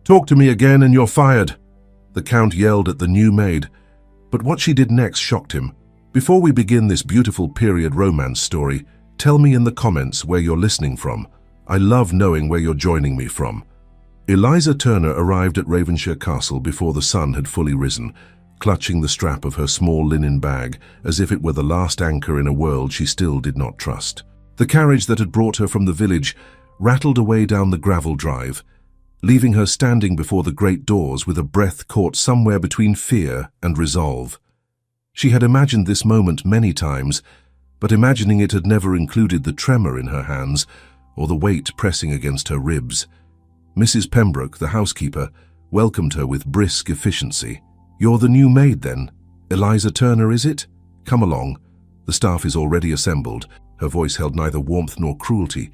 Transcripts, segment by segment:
"Talk to me again and you're fired," the Count yelled at the new maid. But what she did next shocked him. "Before we begin this beautiful period romance story, tell me in the comments where you're listening from. I love knowing where you're joining me from." Eliza Turner arrived at Ravenshire Castle before the sun had fully risen, clutching the strap of her small linen bag as if it were the last anchor in a world she still did not trust. The carriage that had brought her from the village rattled away down the gravel drive, leaving her standing before the great doors with a breath caught somewhere between fear and resolve. She had imagined this moment many times, but imagining it had never included the tremor in her hands or the weight pressing against her ribs. Mrs. Pembroke, the housekeeper, welcomed her with brisk efficiency. "You're the new maid, then? Eliza Turner, is it? Come along. The staff is already assembled." Her voice held neither warmth nor cruelty.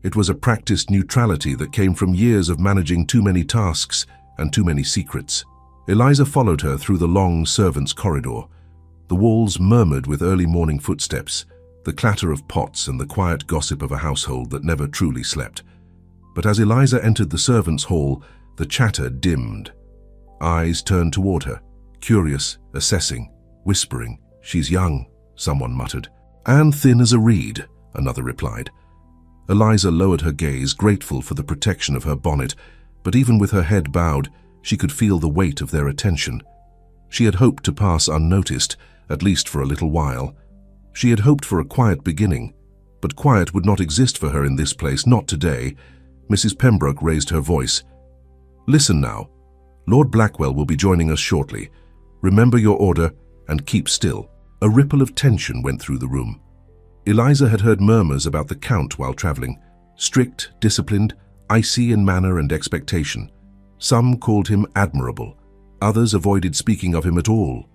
It was a practiced neutrality that came from years of managing too many tasks and too many secrets. Eliza followed her through the long servants' corridor. The walls murmured with early morning footsteps, the clatter of pots and the quiet gossip of a household that never truly slept. But as Eliza entered the servants' hall, the chatter dimmed. Eyes turned toward her, curious, assessing, whispering. "She's young," someone muttered. "And thin as a reed," another replied. Eliza lowered her gaze, grateful for the protection of her bonnet, but even with her head bowed, she could feel the weight of their attention. She had hoped to pass unnoticed, at least for a little while. She had hoped for a quiet beginning, but quiet would not exist for her in this place, not today. Mrs. Pembroke raised her voice. "Listen now. Lord Blackwell will be joining us shortly. Remember your order and keep still." A ripple of tension went through the room. Eliza had heard murmurs about the Count while traveling. Strict, disciplined, icy in manner and expectation. Some called him admirable. Others avoided speaking of him at all.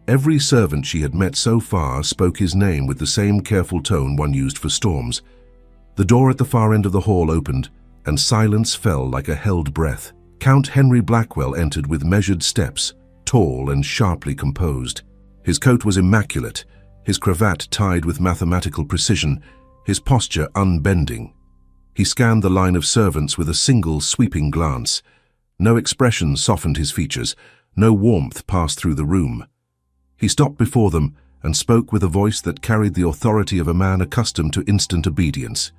Every servant she had met so far spoke his name with the same careful tone one used for storms. The door at the far end of the hall opened, and silence fell like a held breath. Count Henry Blackwell entered with measured steps, tall and sharply composed. His coat was immaculate, his cravat tied with mathematical precision, his posture unbending. He scanned the line of servants with a single sweeping glance. No expression softened his features, no warmth passed through the room. He stopped before them and spoke with a voice that carried the authority of a man accustomed to instant obedience.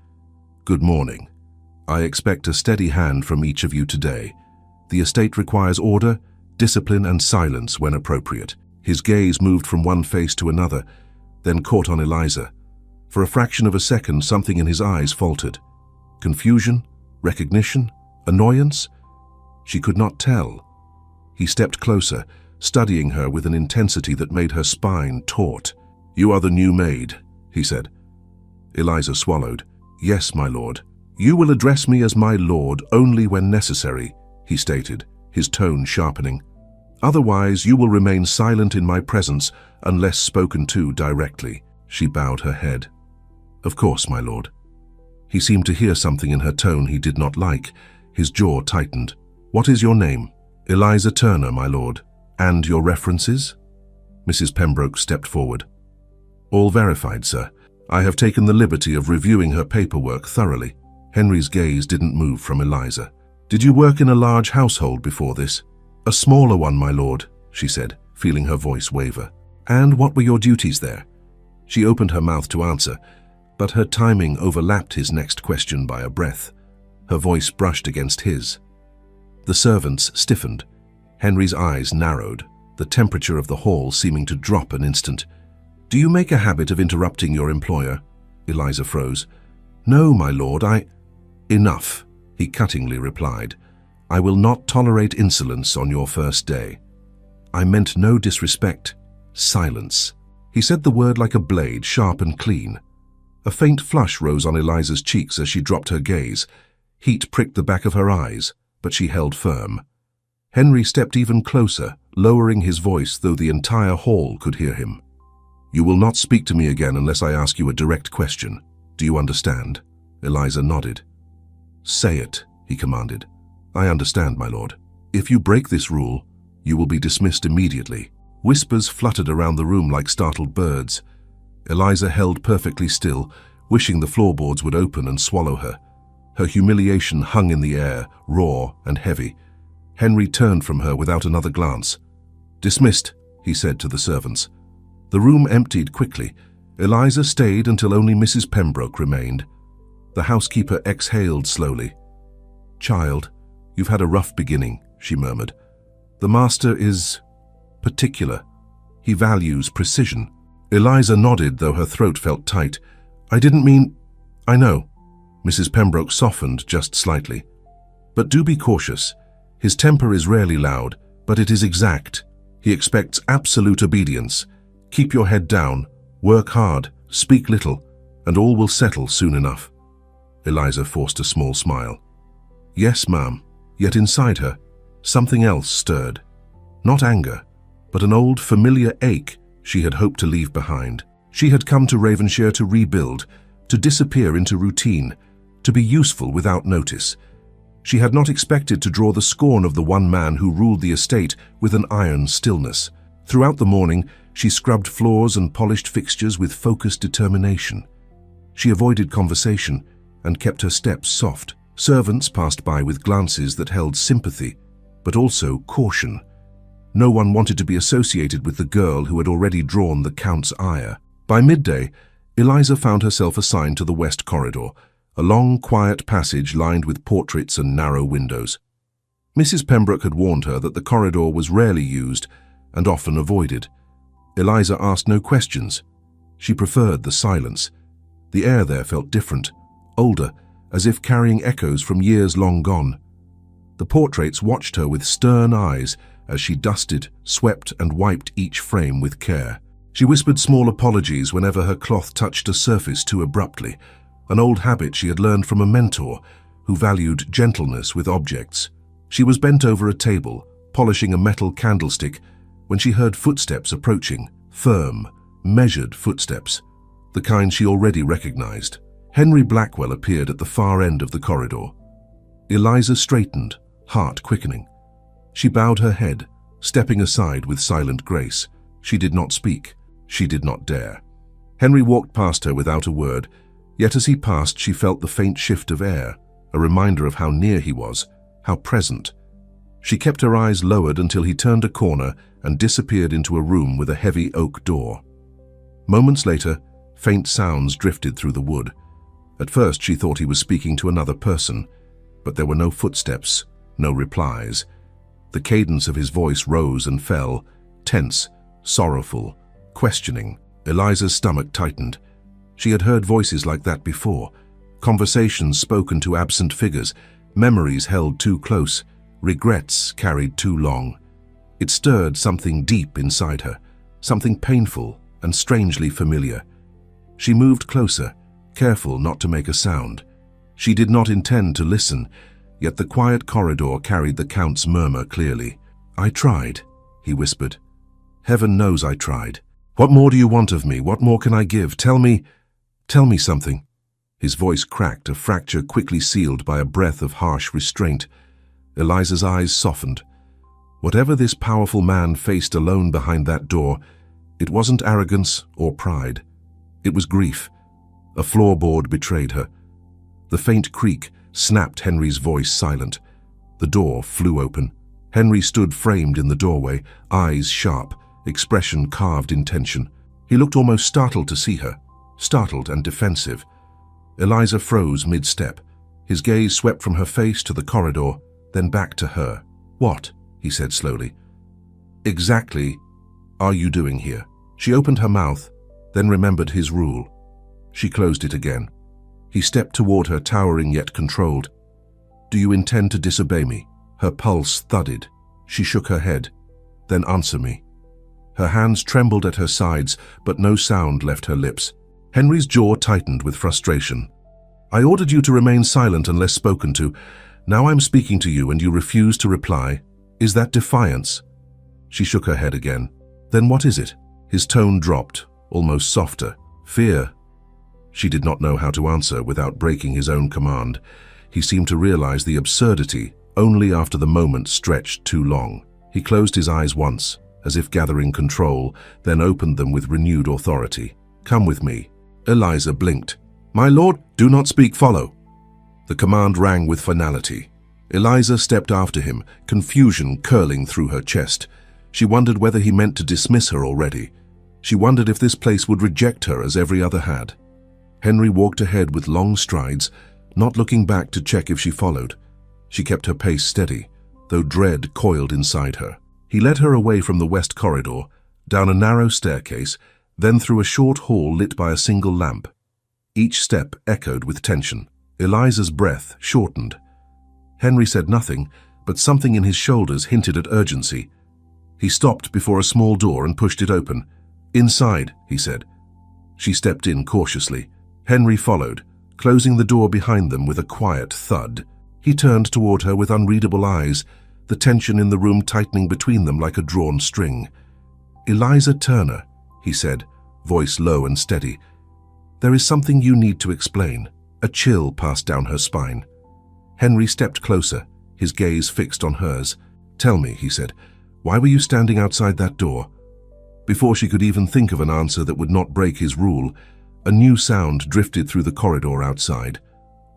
"Good morning. I expect a steady hand from each of you today. The estate requires order, discipline, and silence when appropriate." His gaze moved from one face to another, then caught on Eliza. For a fraction of a second, something in his eyes faltered. Confusion? Recognition? Annoyance? She could not tell. He stepped closer, studying her with an intensity that made her spine taut. "You are the new maid," he said. Eliza swallowed. "Yes, my lord." "You will address me as my lord only when necessary," he stated, his tone sharpening. "Otherwise, you will remain silent in my presence unless spoken to directly." She bowed her head. "Of course, my lord." He seemed to hear something in her tone he did not like. His jaw tightened. "What is your name?" "Eliza Turner, my lord." "And your references?" Mrs. Pembroke stepped forward. "All verified, sir. I have taken the liberty of reviewing her paperwork thoroughly." Henry's gaze didn't move from Eliza. "Did you work in a large household before this?" "A smaller one, my lord," she said, feeling her voice waver. "And what were your duties there?" She opened her mouth to answer, but her timing overlapped his next question by a breath. Her voice brushed against his. The servants stiffened. Henry's eyes narrowed, the temperature of the hall seeming to drop an instant. "Do you make a habit of interrupting your employer?" Eliza froze. "No, my lord, Enough," he cuttingly replied. "I will not tolerate insolence on your first day." "I meant no disrespect. Silence." He said the word like a blade, sharp and clean. A faint flush rose on Eliza's cheeks as she dropped her gaze. Heat pricked the back of her eyes, but she held firm. Henry stepped even closer, lowering his voice though the entire hall could hear him. "You will not speak to me again unless I ask you a direct question. Do you understand?" Eliza nodded. "Say it," he commanded. "I understand, my lord. If you break this rule, you will be dismissed immediately." Whispers fluttered around the room like startled birds. Eliza held perfectly still, wishing the floorboards would open and swallow her. Her humiliation hung in the air, raw and heavy, Henry turned from her without another glance. "Dismissed," he said to the servants. The room emptied quickly. Eliza stayed until only Mrs. Pembroke remained. The housekeeper exhaled slowly. "Child, you've had a rough beginning," she murmured. "The master is particular. He values precision." Eliza nodded, though her throat felt tight. "I didn't mean—" "I know." Mrs. Pembroke softened just slightly. "But do be cautious. His temper is rarely loud, but it is exact. He expects absolute obedience. Keep your head down, work hard, speak little, and all will settle soon enough." Eliza forced a small smile. "Yes, ma'am." Yet inside her, something else stirred. Not anger, but an old familiar ache she had hoped to leave behind. She had come to Ravenshire to rebuild, to disappear into routine, to be useful without notice. She had not expected to draw the scorn of the one man who ruled the estate with an iron stillness. Throughout the morning, she scrubbed floors and polished fixtures with focused determination. She avoided conversation and kept her steps soft. Servants passed by with glances that held sympathy, but also caution. No one wanted to be associated with the girl who had already drawn the Count's ire. By midday, Eliza found herself assigned to the West Corridor, a long, quiet passage lined with portraits and narrow windows. Mrs. Pembroke had warned her that the corridor was rarely used and often avoided. Eliza asked no questions. She preferred the silence. The air there felt different, older, as if carrying echoes from years long gone. The portraits watched her with stern eyes as she dusted, swept, and wiped each frame with care. She whispered small apologies whenever her cloth touched a surface too abruptly, an old habit she had learned from a mentor who valued gentleness with objects. She was bent over a table, polishing a metal candlestick, when she heard footsteps approaching, firm, measured footsteps, the kind she already recognized. Henry Blackwell appeared at the far end of the corridor. Eliza straightened, heart quickening. She bowed her head, stepping aside with silent grace. She did not speak. She did not dare. Henry walked past her without a word, yet as he passed she felt the faint shift of air, a reminder of how near he was, how present. She kept her eyes lowered until he turned a corner and disappeared into a room with a heavy oak door. Moments later, faint sounds drifted through the wood. At first she thought he was speaking to another person, but there were no footsteps, no replies. The cadence of his voice rose and fell, tense, sorrowful, questioning. Eliza's stomach tightened. She had heard voices like that before, conversations spoken to absent figures, memories held too close, regrets carried too long. It stirred something deep inside her, something painful and strangely familiar. She moved closer, careful not to make a sound. She did not intend to listen, yet the quiet corridor carried the Count's murmur clearly. "I tried," he whispered. "Heaven knows I tried. What more do you want of me? What more can I give? Tell me something." His voice cracked, a fracture quickly sealed by a breath of harsh restraint. Eliza's eyes softened. Whatever this powerful man faced alone behind that door, it wasn't arrogance or pride. It was grief. A floorboard betrayed her. The faint creak snapped Henry's voice silent. The door flew open. Henry stood framed in the doorway, eyes sharp, expression carved in tension. He looked almost startled to see her, startled and defensive. Eliza froze mid-step. His gaze swept from her face to the corridor, then back to her. "What?" he said slowly. "Exactly are you doing here?" She opened her mouth, then remembered his rule. She closed it again. He stepped toward her, towering yet controlled. "Do you intend to disobey me?" Her pulse thudded. She shook her head. "Then answer me." Her hands trembled at her sides, but no sound left her lips. Henry's jaw tightened with frustration. "I ordered you to remain silent unless spoken to. Now I'm speaking to you and you refuse to reply. Is that defiance?" She shook her head again. "Then what is it?" His tone dropped, almost softer. "Fear." She did not know how to answer without breaking his own command. He seemed to realize the absurdity only after the moment stretched too long. He closed his eyes once, as if gathering control, then opened them with renewed authority. "Come with me." Eliza blinked. "My lord, do not speak, follow." The command rang with finality. Eliza stepped after him, confusion curling through her chest. She wondered whether he meant to dismiss her already. She wondered if this place would reject her as every other had. Henry walked ahead with long strides, not looking back to check if she followed. She kept her pace steady, though dread coiled inside her. He led her away from the west corridor, down a narrow staircase, then through a short hall lit by a single lamp. Each step echoed with tension. Eliza's breath shortened. Henry said nothing, but something in his shoulders hinted at urgency. He stopped before a small door and pushed it open. "Inside," he said. She stepped in cautiously. Henry followed, closing the door behind them with a quiet thud. He turned toward her with unreadable eyes, the tension in the room tightening between them like a drawn string. "Eliza Turner," he said, voice low and steady. "There is something you need to explain." A chill passed down her spine. Henry stepped closer, his gaze fixed on hers. "Tell me," he said, "why were you standing outside that door?" Before she could even think of an answer that would not break his rule, a new sound drifted through the corridor outside.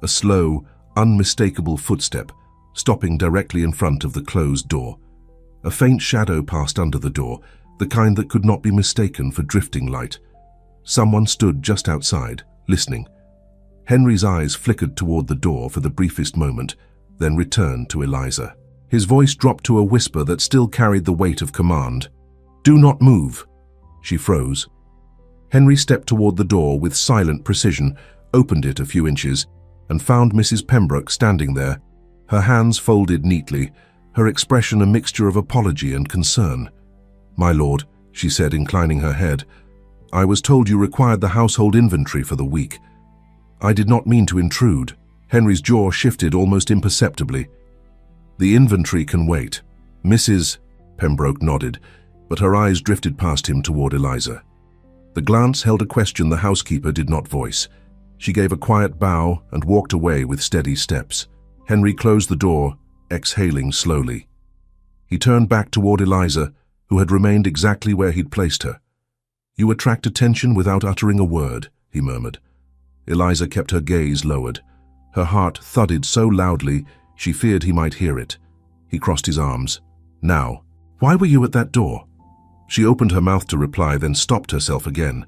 A slow, unmistakable footstep, stopping directly in front of the closed door. A faint shadow passed under the door, the kind that could not be mistaken for drifting light. Someone stood just outside, listening. Henry's eyes flickered toward the door for the briefest moment, then returned to Eliza. His voice dropped to a whisper that still carried the weight of command. "Do not move." She froze. Henry stepped toward the door with silent precision, opened it a few inches, and found Mrs. Pembroke standing there, her hands folded neatly, her expression a mixture of apology and concern. "My lord," she said, inclining her head, "I was told you required the household inventory for the week. I did not mean to intrude." Henry's jaw shifted almost imperceptibly. "The inventory can wait." Mrs. Pembroke nodded, but her eyes drifted past him toward Eliza. The glance held a question the housekeeper did not voice. She gave a quiet bow and walked away with steady steps. Henry closed the door, exhaling slowly. He turned back toward Eliza, who had remained exactly where he'd placed her. "You attract attention without uttering a word," he murmured. Eliza kept her gaze lowered. Her heart thudded so loudly she feared he might hear it. He crossed his arms. "Now, why were you at that door?" She opened her mouth to reply, then stopped herself again.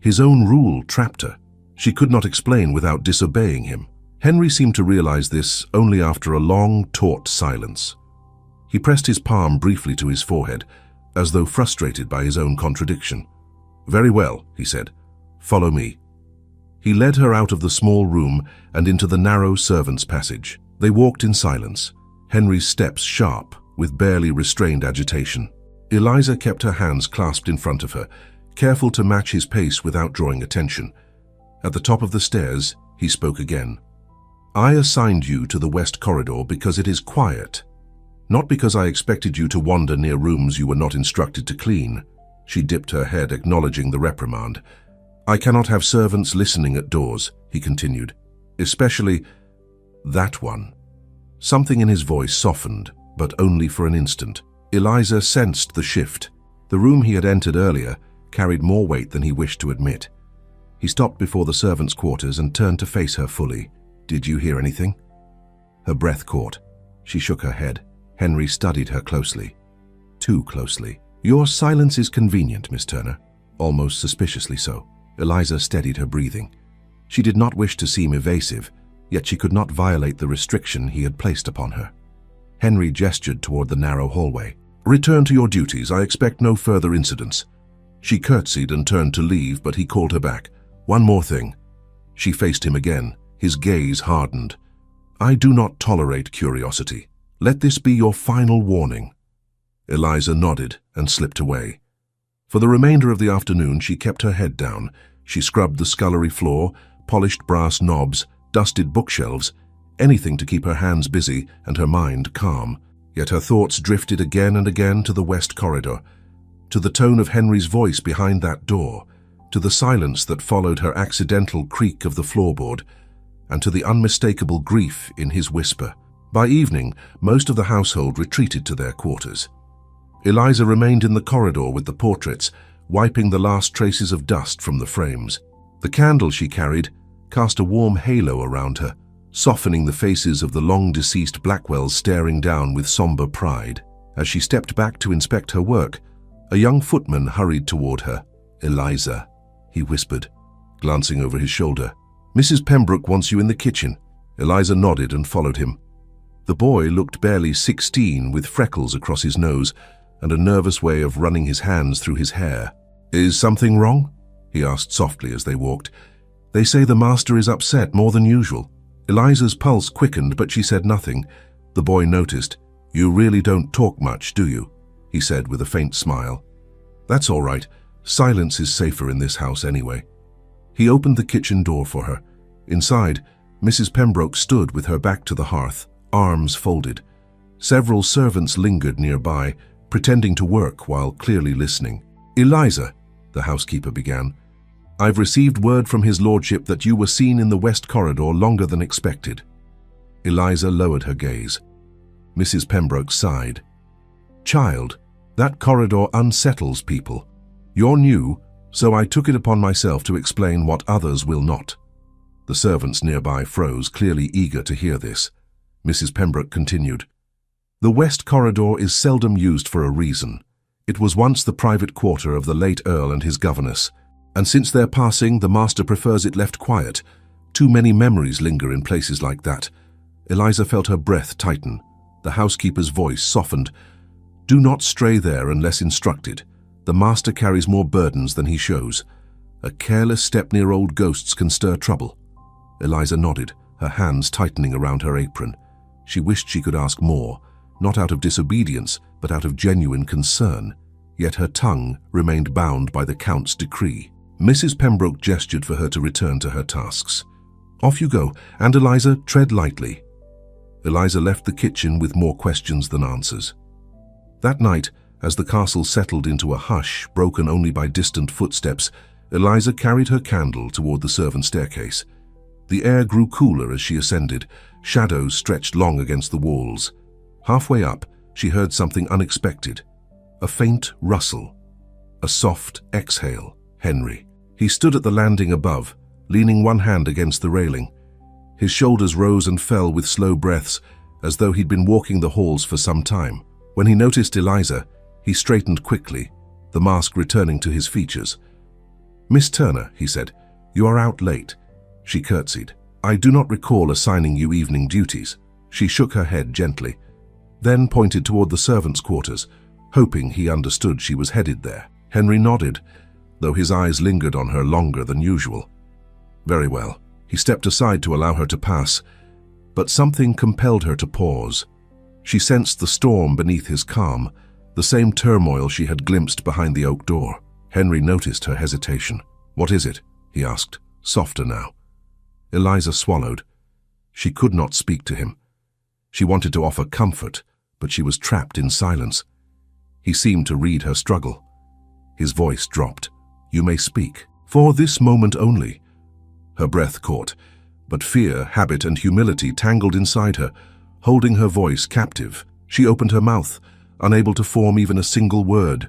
His own rule trapped her. She could not explain without disobeying him. Henry seemed to realize this only after a long, taut silence. He pressed his palm briefly to his forehead, as though frustrated by his own contradiction. "Very well," he said. "Follow me." He led her out of the small room and into the narrow servants' passage. They walked in silence, Henry's steps sharp, with barely restrained agitation. Eliza kept her hands clasped in front of her, careful to match his pace without drawing attention. At the top of the stairs, he spoke again. "I assigned you to the west corridor because it is quiet, not because I expected you to wander near rooms you were not instructed to clean." She dipped her head, acknowledging the reprimand. "I cannot have servants listening at doors," he continued, "especially that one." Something in his voice softened, but only for an instant. Eliza sensed the shift. The room he had entered earlier carried more weight than he wished to admit. He stopped before the servants' quarters and turned to face her fully. "Did you hear anything?" Her breath caught. She shook her head. Henry studied her closely. Too closely. "Your silence is convenient, Miss Turner." Almost suspiciously so. Eliza steadied her breathing. She did not wish to seem evasive, yet she could not violate the restriction he had placed upon her. Henry gestured toward the narrow hallway. "Return to your duties. I expect no further incidents." She curtsied and turned to leave, but he called her back. "One more thing." She faced him again, his gaze hardened. "I do not tolerate curiosity. Let this be your final warning." Eliza nodded and slipped away. For the remainder of the afternoon, she kept her head down. She scrubbed the scullery floor, polished brass knobs, dusted bookshelves, anything to keep her hands busy and her mind calm. Yet her thoughts drifted again and again to the west corridor, to the tone of Henry's voice behind that door, to the silence that followed her accidental creak of the floorboard, and to the unmistakable grief in his whisper. By evening, most of the household retreated to their quarters. Eliza remained in the corridor with the portraits, wiping the last traces of dust from the frames. The candle she carried cast a warm halo around her, softening the faces of the long-deceased Blackwells staring down with somber pride. As she stepped back to inspect her work, a young footman hurried toward her. "Eliza," he whispered, glancing over his shoulder. "Mrs. Pembroke wants you in the kitchen." Eliza nodded and followed him. The boy looked barely 16, with freckles across his nose and a nervous way of running his hands through his hair. "Is something wrong?" he asked softly as they walked. "They say the master is upset more than usual." Eliza's pulse quickened, but she said nothing. The boy noticed. "You really don't talk much, do you?" he said with a faint smile. "That's all right. Silence is safer in this house anyway." He opened the kitchen door for her. Inside, Mrs. Pembroke stood with her back to the hearth, arms folded. Several servants lingered nearby, pretending to work while clearly listening. "Eliza," the housekeeper began, "I've received word from his lordship that you were seen in the west corridor longer than expected." Eliza lowered her gaze. Mrs. Pembroke sighed. "Child, that corridor unsettles people. You're new, so I took it upon myself to explain what others will not." The servants nearby froze, clearly eager to hear this. Mrs. Pembroke continued. "The west corridor is seldom used for a reason. It was once the private quarter of the late Earl and his governess, and since their passing, the master prefers it left quiet. Too many memories linger in places like that." Eliza felt her breath tighten. The housekeeper's voice softened. "Do not stray there unless instructed. The master carries more burdens than he shows. A careless step near old ghosts can stir trouble." Eliza nodded, her hands tightening around her apron. She wished she could ask more, not out of disobedience, but out of genuine concern. Yet her tongue remained bound by the Count's decree. Mrs. Pembroke gestured for her to return to her tasks. "Off you go, and Eliza, tread lightly." Eliza left the kitchen with more questions than answers. That night, as the castle settled into a hush broken only by distant footsteps, Eliza carried her candle toward the servant staircase. The air grew cooler as she ascended. Shadows stretched long against the walls. Halfway up, she heard something unexpected. A faint rustle. A soft exhale. Henry. He stood at the landing above, leaning one hand against the railing. His shoulders rose and fell with slow breaths, as though he'd been walking the halls for some time. When he noticed Eliza, he straightened quickly, the mask returning to his features. "Miss Turner," he said, "you are out late." She curtsied. "I do not recall assigning you evening duties." She shook her head gently, then pointed toward the servants' quarters, hoping he understood she was headed there. Henry nodded, though his eyes lingered on her longer than usual. Very well. He stepped aside to allow her to pass, but something compelled her to pause. She sensed the storm beneath his calm, the same turmoil she had glimpsed behind the oak door. Henry noticed her hesitation. "What is it?" he asked, softer now. Eliza swallowed. She could not speak to him. She wanted to offer comfort, but she was trapped in silence. He seemed to read her struggle. His voice dropped. "You may speak. For this moment only." Her breath caught, but fear, habit, and humility tangled inside her, holding her voice captive. She opened her mouth, unable to form even a single word.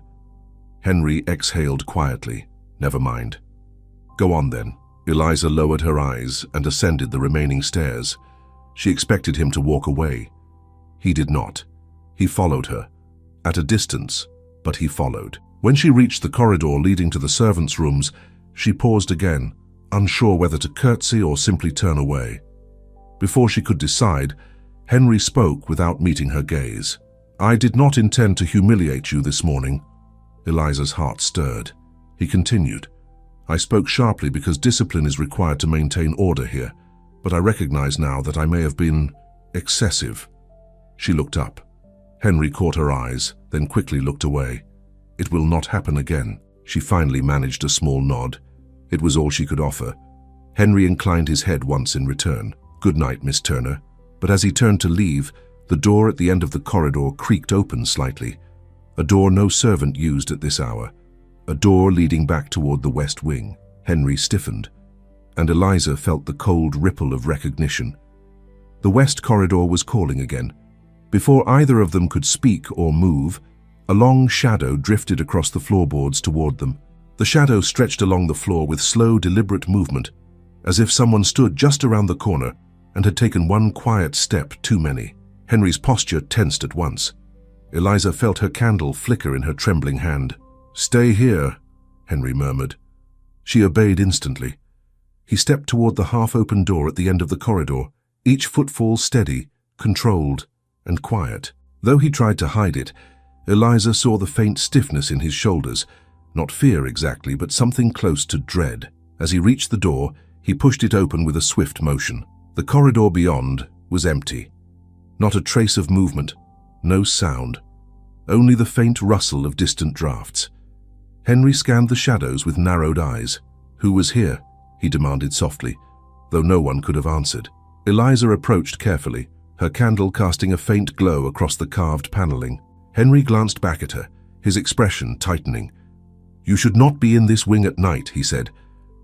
Henry exhaled quietly. "Never mind." "Go on then." Eliza lowered her eyes and ascended the remaining stairs. She expected him to walk away. He did not. He followed her. At a distance, but he followed. When she reached the corridor leading to the servants' rooms, she paused again, unsure whether to curtsy or simply turn away. Before she could decide, Henry spoke without meeting her gaze. "I did not intend to humiliate you this morning." Eliza's heart stirred. He continued, "I spoke sharply because discipline is required to maintain order here, but I recognize now that I may have been excessive." She looked up. Henry caught her eyes, then quickly looked away. "It will not happen again." She finally managed a small nod. It was all she could offer. Henry inclined his head once in return. "Good night, Miss Turner." But as he turned to leave, the door at the end of the corridor creaked open slightly. A door no servant used at this hour. A door leading back toward the west wing. Henry stiffened, and Eliza felt the cold ripple of recognition. The west corridor was calling again. Before either of them could speak or move, a long shadow drifted across the floorboards toward them. The shadow stretched along the floor with slow, deliberate movement, as if someone stood just around the corner and had taken one quiet step too many. Henry's posture tensed at once. Eliza felt her candle flicker in her trembling hand. "Stay here," Henry murmured. She obeyed instantly. He stepped toward the half-open door at the end of the corridor, each footfall steady, controlled, and quiet. Though he tried to hide it, Eliza saw the faint stiffness in his shoulders, not fear exactly, but something close to dread. As he reached the door, he pushed it open with a swift motion. The corridor beyond was empty. Not a trace of movement, no sound, only the faint rustle of distant drafts. Henry scanned the shadows with narrowed eyes. "Who was here?" he demanded softly, though no one could have answered. Eliza approached carefully, her candle casting a faint glow across the carved paneling. Henry glanced back at her, his expression tightening. "You should not be in this wing at night," he said.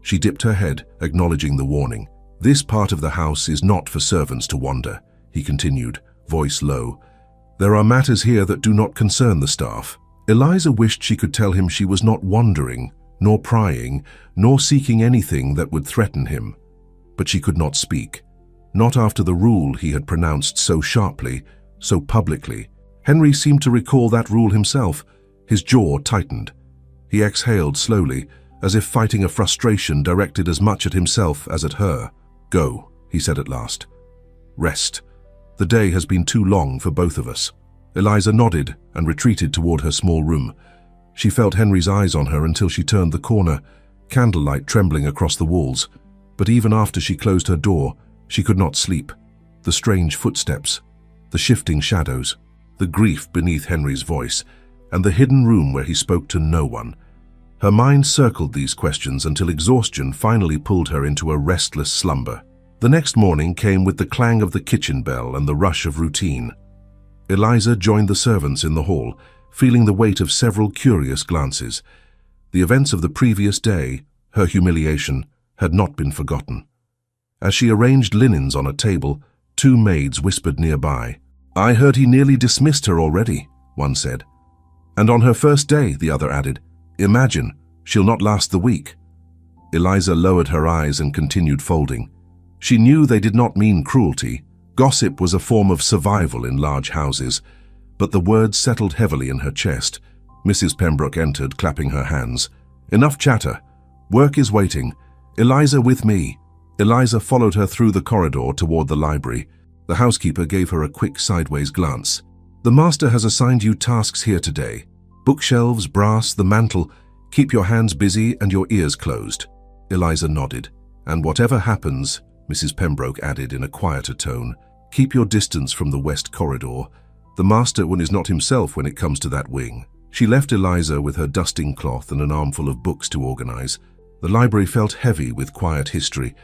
She dipped her head, acknowledging the warning. "This part of the house is not for servants to wander," he continued, voice low. "There are matters here that do not concern the staff." Eliza wished she could tell him she was not wandering, nor prying, nor seeking anything that would threaten him. But she could not speak. Not after the rule he had pronounced so sharply, so publicly. Henry seemed to recall that rule himself. His jaw tightened. He exhaled slowly, as if fighting a frustration directed as much at himself as at her. "Go," he said at last. "Rest. The day has been too long for both of us." Eliza nodded and retreated toward her small room. She felt Henry's eyes on her until she turned the corner, candlelight trembling across the walls. But even after she closed her door, she could not sleep. The strange footsteps, the shifting shadows, the grief beneath Henry's voice, and the hidden room where he spoke to no one. Her mind circled these questions until exhaustion finally pulled her into a restless slumber. The next morning came with the clang of the kitchen bell and the rush of routine. Eliza joined the servants in the hall, feeling the weight of several curious glances. The events of the previous day, her humiliation, had not been forgotten. As she arranged linens on a table, two maids whispered nearby. "I heard he nearly dismissed her already," one said. "And on her first day," the other added. "Imagine, she'll not last the week." Eliza lowered her eyes and continued folding. She knew they did not mean cruelty. Gossip was a form of survival in large houses, but the words settled heavily in her chest. Mrs. Pembroke entered, clapping her hands. "Enough chatter. Work is waiting. Eliza with me." Eliza followed her through the corridor toward the library. The housekeeper gave her a quick sideways glance. "The master has assigned you tasks here today. Bookshelves, brass, the mantel. Keep your hands busy and your ears closed." Eliza nodded. "And whatever happens," Mrs. Pembroke added in a quieter tone, "keep your distance from the west corridor. The master is not himself when it comes to that wing." She left Eliza with her dusting cloth and an armful of books to organize. The library felt heavy with quiet history,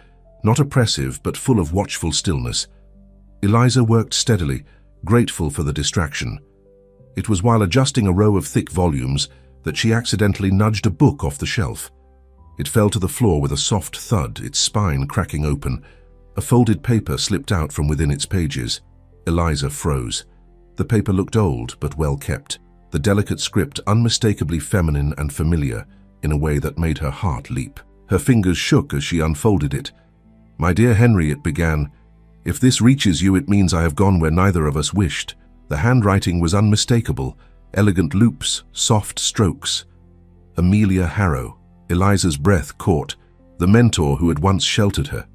not oppressive but full of watchful stillness. Eliza worked steadily, grateful for the distraction. It was while adjusting a row of thick volumes that she accidentally nudged a book off the shelf. It fell to the floor with a soft thud, its spine cracking open. A folded paper slipped out from within its pages. Eliza froze. The paper looked old but well kept, the delicate script unmistakably feminine and familiar in a way that made her heart leap. Her fingers shook as she unfolded it. "My dear Henry," it began, "if this reaches you, it means I have gone where neither of us wished." The handwriting was unmistakable, elegant loops, soft strokes. Amelia Harrow. Eliza's breath caught, the mentor who had once sheltered her.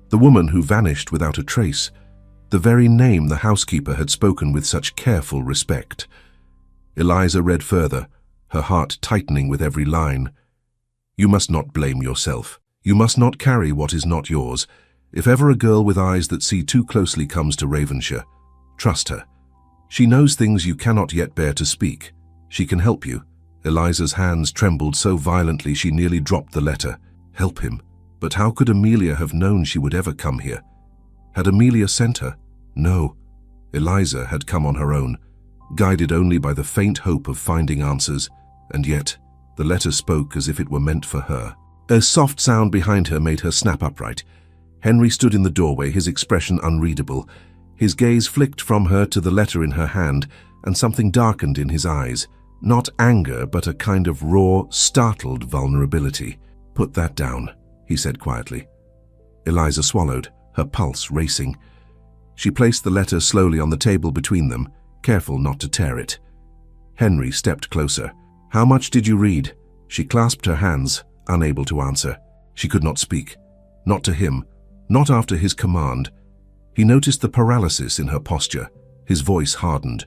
The woman who vanished without a trace. The very name the housekeeper had spoken with such careful respect. Eliza read further, her heart tightening with every line. "You must not blame yourself. You must not carry what is not yours. If ever a girl with eyes that see too closely comes to Ravenshire, trust her. She knows things you cannot yet bear to speak. She can help you." Eliza's hands trembled so violently she nearly dropped the letter. Help him. But how could Amelia have known she would ever come here? Had Amelia sent her? No. Eliza had come on her own, guided only by the faint hope of finding answers, and yet the letter spoke as if it were meant for her. A soft sound behind her made her snap upright. Henry stood in the doorway, his expression unreadable. His gaze flicked from her to the letter in her hand, and something darkened in his eyes. Not anger, but a kind of raw, startled vulnerability. "Put that down," he said quietly. Eliza swallowed, her pulse racing. She placed the letter slowly on the table between them, careful not to tear it. Henry stepped closer. "How much did you read?" She clasped her hands, unable to answer. She could not speak. Not to him, not after his command. He noticed the paralysis in her posture. His voice hardened.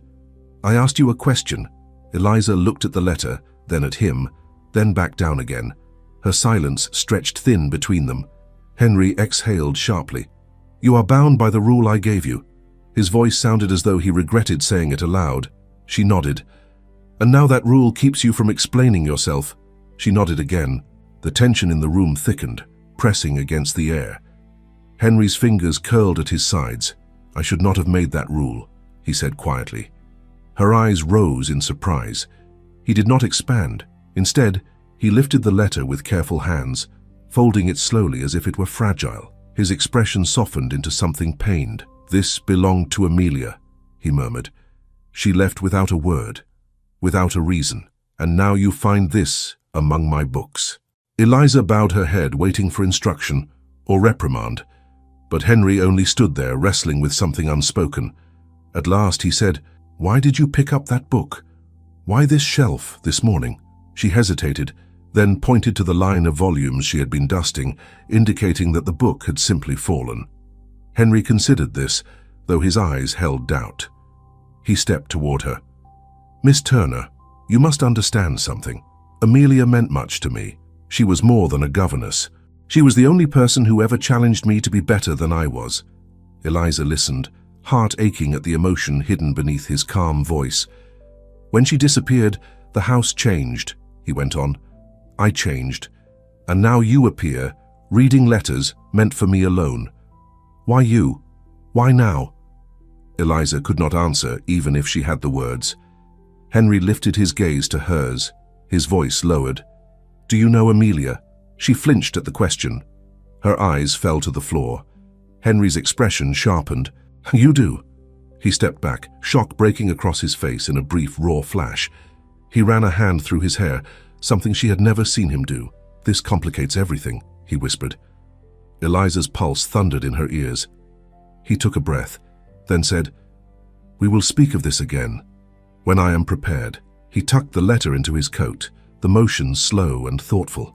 "I asked you a question." Eliza looked at the letter, then at him, then back down again. Her silence stretched thin between them. Henry exhaled sharply. "You are bound by the rule I gave you." His voice sounded as though he regretted saying it aloud. She nodded. "And now that rule keeps you from explaining yourself." She nodded again. The tension in the room thickened, pressing against the air. Henry's fingers curled at his sides. "I should not have made that rule," he said quietly. Her eyes rose in surprise. He did not expand. Instead, he lifted the letter with careful hands, folding it slowly as if it were fragile. His expression softened into something pained. "This belonged to Amelia," he murmured. "She left without a word, without a reason, and now you find this among my books." Eliza bowed her head, waiting for instruction or reprimand, but Henry only stood there, wrestling with something unspoken. At last he said, "Why did you pick up that book? Why this shelf this morning?" She hesitated, then pointed to the line of volumes she had been dusting, indicating that the book had simply fallen. Henry considered this, though his eyes held doubt. He stepped toward her. "Miss Turner, you must understand something. Amelia meant much to me. She was more than a governess. She was the only person who ever challenged me to be better than I was." Eliza listened, heart aching at the emotion hidden beneath his calm voice. "When she disappeared, the house changed," he went on. "I changed. And now you appear, reading letters meant for me alone. Why you? Why now?" Eliza could not answer, even if she had the words. Henry lifted his gaze to hers, his voice lowered. "Do you know Amelia?" She flinched at the question. Her eyes fell to the floor. Henry's expression sharpened. "You do." He stepped back, shock breaking across his face in a brief, raw flash. He ran a hand through his hair, something she had never seen him do. "This complicates everything," he whispered. Eliza's pulse thundered in her ears. He took a breath, then said, "We will speak of this again, when I am prepared." He tucked the letter into his coat, the motion slow and thoughtful.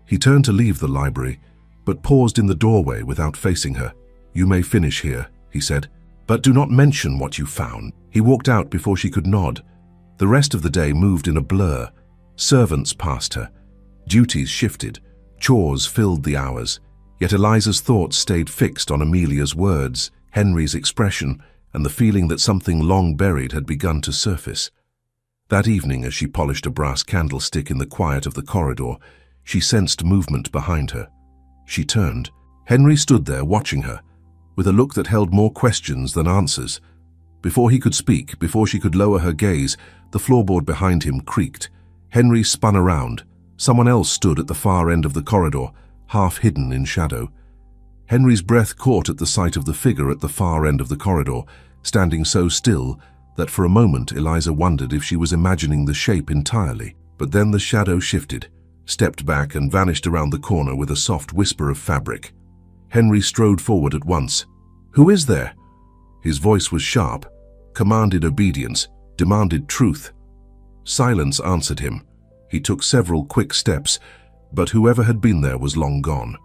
He turned to leave the library, but paused in the doorway without facing her. "You may finish here," he said, "but do not mention what you found." He walked out before she could nod. The rest of the day moved in a blur. Servants passed her. Duties shifted. Chores filled the hours. Yet Eliza's thoughts stayed fixed on Amelia's words, Henry's expression, and the feeling that something long buried had begun to surface. That evening, as she polished a brass candlestick in the quiet of the corridor, she sensed movement behind her. She turned. Henry stood there watching her, with a look that held more questions than answers. Before he could speak, before she could lower her gaze, the floorboard behind him creaked. Henry spun around. Someone else stood at the far end of the corridor, half hidden in shadow. Henry's breath caught at the sight of the figure at the far end of the corridor, standing so still that for a moment Eliza wondered if she was imagining the shape entirely. But then the shadow shifted, stepped back and vanished around the corner with a soft whisper of fabric. Henry strode forward at once. "Who is there?" His voice was sharp, commanded obedience, demanded truth. Silence answered him. He took several quick steps, but whoever had been there was long gone.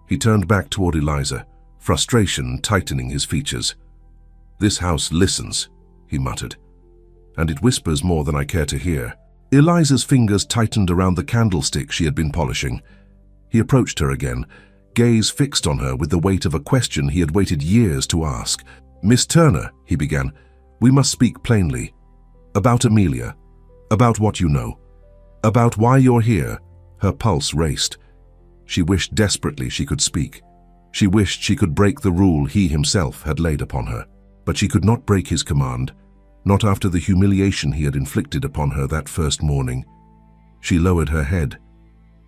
He turned back toward Eliza, frustration tightening his features. "This house listens," he muttered, "and it whispers more than I care to hear." Eliza's fingers tightened around the candlestick she had been polishing. He approached her again, gaze fixed on her with the weight of a question he had waited years to ask. "Miss Turner," he began, "we must speak plainly. About Amelia. About what you know. About why you're here." Her pulse raced. She wished desperately she could speak. She wished she could break the rule he himself had laid upon her. But she could not break his command, not after the humiliation he had inflicted upon her that first morning. She lowered her head.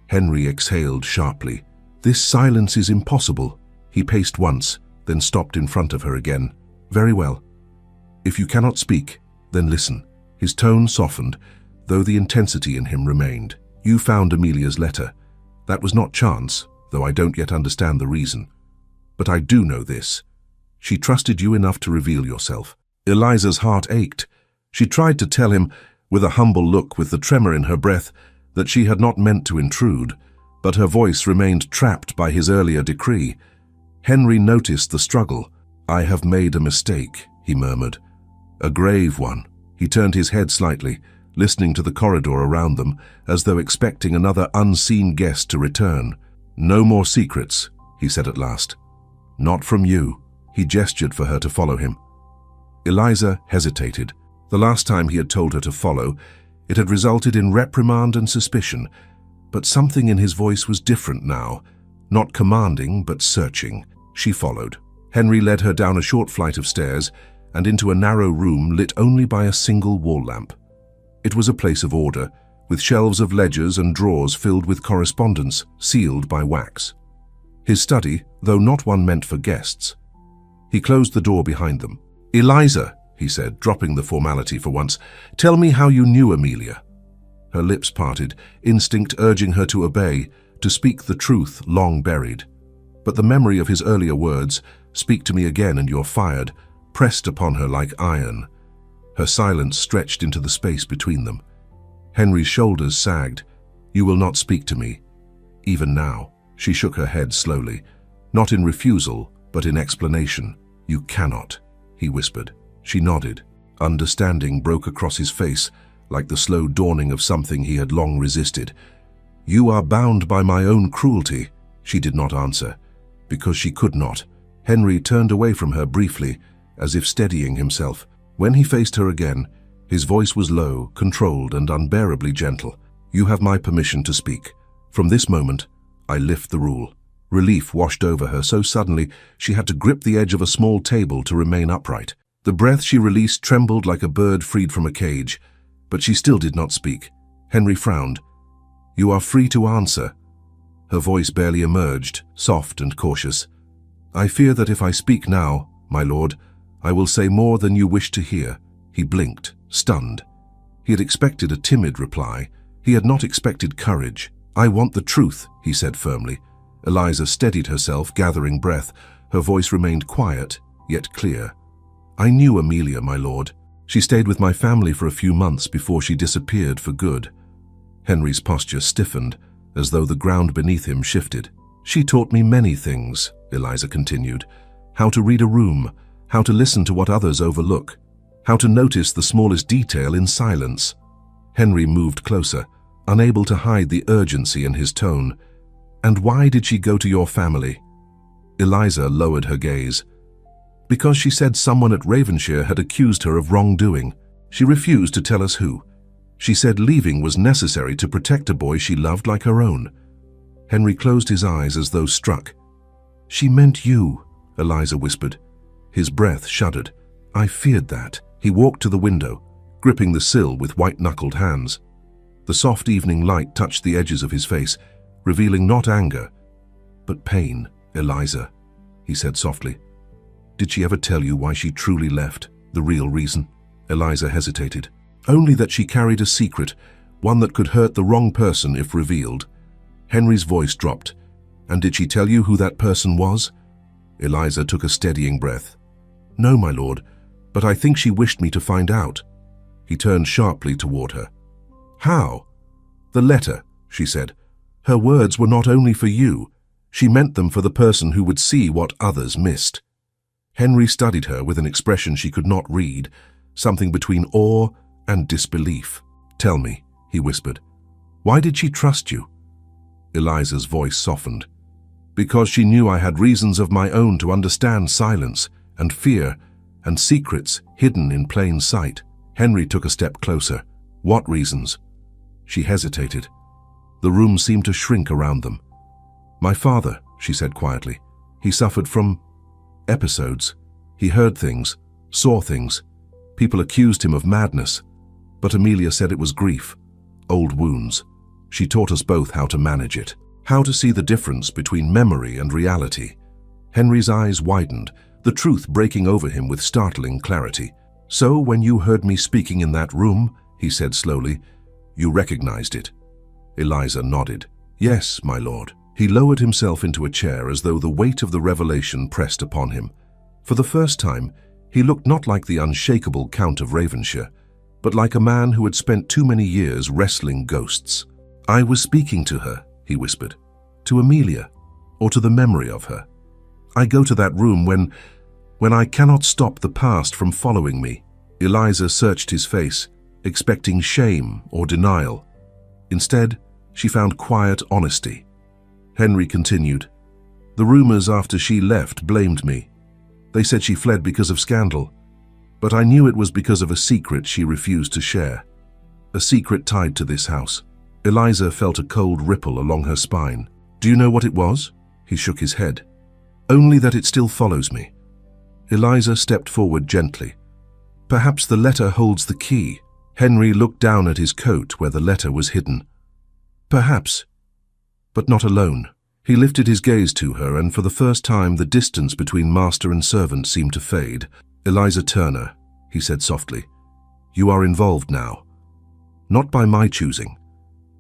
Henry exhaled sharply. "This silence is impossible." He paced once, then stopped in front of her again. "Very well. If you cannot speak, then listen." His tone softened, though the intensity in him remained. "You found Amelia's letter. That was not chance, though I don't yet understand the reason. But I do know this. She trusted you enough to reveal yourself. Eliza's heart ached. She tried to tell him, with a humble look, with the tremor in her breath, that she had not meant to intrude, but her voice remained trapped by his earlier decree. Henry noticed the struggle. "I have made a mistake," he murmured. "A grave one." He turned his head slightly, listening to the corridor around them, as though expecting another unseen guest to return. "No more secrets," he said at last. "Not from you." He gestured for her to follow him. Eliza hesitated. The last time he had told her to follow, it had resulted in reprimand and suspicion, but something in his voice was different now, not commanding but searching. She followed. Henry led her down a short flight of stairs and into a narrow room lit only by a single wall lamp. It was a place of order, with shelves of ledgers and drawers filled with correspondence, sealed by wax. His study, though not one meant for guests. He closed the door behind them. "Eliza," he said, dropping the formality for once, "tell me how you knew Amelia." Her lips parted, instinct urging her to obey, to speak the truth long buried. But the memory of his earlier words, "Speak to me again and you're fired," pressed upon her like iron. Her silence stretched into the space between them. Henry's shoulders sagged. "You will not speak to me, even now." She shook her head slowly, not in refusal, but in explanation. "You cannot," he whispered. She nodded. Understanding broke across his face, like the slow dawning of something he had long resisted. "You are bound by my own cruelty." She did not answer, because she could not. Henry turned away from her briefly, as if steadying himself. When he faced her again, his voice was low, controlled, and unbearably gentle. "You have my permission to speak. From this moment, I lift the rule." Relief washed over her so suddenly she had to grip the edge of a small table to remain upright. The breath she released trembled like a bird freed from a cage, but she still did not speak. Henry frowned. "You are free to answer." Her voice barely emerged, soft and cautious. "I fear that if I speak now, my lord, I will say more than you wish to hear." He blinked, stunned. He had expected a timid reply. He had not expected courage. "I want the truth," he said firmly. Eliza steadied herself, gathering breath. Her voice remained quiet, yet clear. "I knew Amelia, my lord. She stayed with my family for a few months before she disappeared for good." Henry's posture stiffened, as though the ground beneath him shifted. "She taught me many things," Eliza continued. "How to read a room, how to listen to what others overlook, how to notice the smallest detail in silence." Henry moved closer, unable to hide the urgency in his tone. "And why did she go to your family?" Eliza lowered her gaze. "Because she said someone at Ravenshire had accused her of wrongdoing. She refused to tell us who. She said leaving was necessary to protect a boy she loved like her own." Henry closed his eyes as though struck. "She meant you," Eliza whispered. His breath shuddered. "I feared that." He walked to the window, gripping the sill with white-knuckled hands. The soft evening light touched the edges of his face, revealing not anger, but pain. "Eliza," he said softly, "did she ever tell you why she truly left, the real reason?" Eliza hesitated. "Only that she carried a secret, one that could hurt the wrong person if revealed." Henry's voice dropped. "And did she tell you who that person was?" Eliza took a steadying breath. "No, my lord, but I think she wished me to find out." He turned sharply toward her. "How?" "The letter," she said. "Her words were not only for you. She meant them for the person who would see what others missed." Henry studied her with an expression she could not read, something between awe and disbelief. "Tell me," he whispered. "Why did she trust you?" Eliza's voice softened. "Because she knew I had reasons of my own to understand silence and fear and secrets hidden in plain sight." Henry took a step closer. "What reasons?" She hesitated. The room seemed to shrink around them. "My father," she said quietly. "He suffered from episodes. He heard things, saw things. People accused him of madness. But Amelia said it was grief, old wounds. She taught us both how to manage it, how to see the difference between memory and reality." Henry's eyes widened, the truth breaking over him with startling clarity. "So when you heard me speaking in that room," he said slowly, "you recognized it?" Eliza nodded. "Yes, my lord." He lowered himself into a chair as though the weight of the revelation pressed upon him. For the first time, he looked not like the unshakable Count of Ravenshire, but like a man who had spent too many years wrestling ghosts. "I was speaking to her," he whispered. "To Amelia, or to the memory of her. I go to that room when I cannot stop the past from following me." Eliza searched his face, expecting shame or denial. Instead, she found quiet honesty. Henry continued, "The rumors after she left blamed me. They said she fled because of scandal, but I knew it was because of a secret she refused to share. A secret tied to this house." Eliza felt a cold ripple along her spine. "Do you know what it was?" He shook his head. "Only that it still follows me." Eliza stepped forward gently. "Perhaps the letter holds the key." Henry looked down at his coat where the letter was hidden. "Perhaps, but not alone." He lifted his gaze to her, and for the first time the distance between master and servant seemed to fade. "Eliza Turner," he said softly, "you are involved now. Not by my choosing,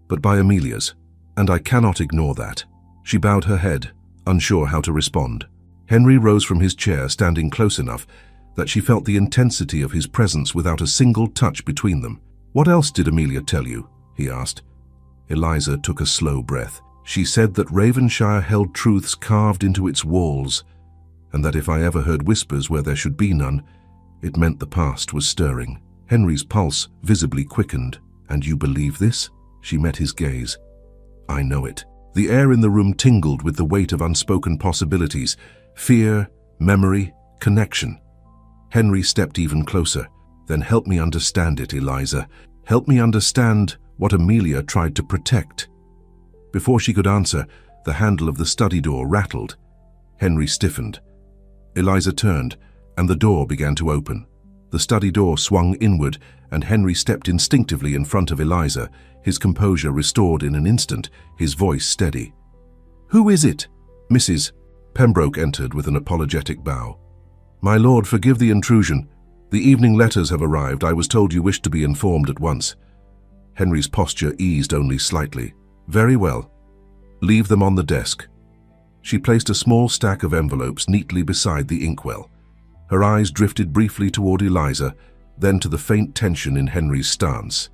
but by Amelia's, and I cannot ignore that." She bowed her head, unsure how to respond. Henry rose from his chair, standing close enough that she felt the intensity of his presence without a single touch between them. "What else did Amelia tell you?" he asked. Eliza took a slow breath. "She said that Ravenshire held truths carved into its walls, and that if I ever heard whispers where there should be none, it meant the past was stirring." Henry's pulse visibly quickened. "And you believe this?" She met his gaze. "I know it." The air in the room tingled with the weight of unspoken possibilities: fear, memory, connection. Henry stepped even closer. "Then help me understand it, Eliza. Help me understand what Amelia tried to protect." Before she could answer, the handle of the study door rattled. Henry stiffened. Eliza turned, and the door began to open. The study door swung inward, and Henry stepped instinctively in front of Eliza, his composure restored in an instant, his voice steady. "Who is it?" "Mrs." Pembroke entered with an apologetic bow. "My lord, forgive the intrusion. The evening letters have arrived. I was told you wished to be informed at once." Henry's posture eased only slightly. "Very well. Leave them on the desk." She placed a small stack of envelopes neatly beside the inkwell. Her eyes drifted briefly toward Eliza, then to the faint tension in Henry's stance.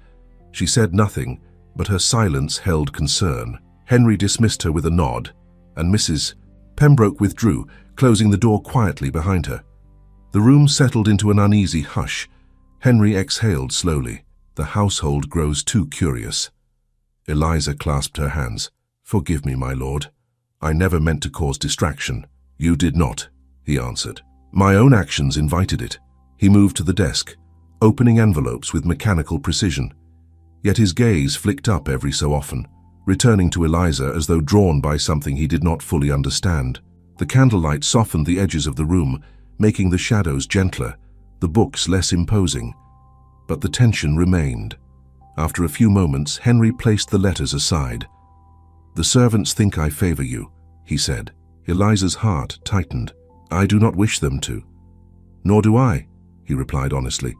She said nothing, but her silence held concern. Henry dismissed her with a nod, and Mrs. Pembroke withdrew, closing the door quietly behind her. The room settled into an uneasy hush. Henry exhaled slowly. The household grows too curious. Eliza clasped her hands. "Forgive me, my lord. I never meant to cause distraction." "You did not," he answered. "My own actions invited it." He moved to the desk, opening envelopes with mechanical precision. Yet his gaze flicked up every so often, returning to Eliza as though drawn by something he did not fully understand. The candlelight softened the edges of the room, making the shadows gentler, the books less imposing. But the tension remained. After a few moments, Henry placed the letters aside. "The servants think I favor you," he said. Eliza's heart tightened. "I do not wish them to." "Nor do I," he replied honestly.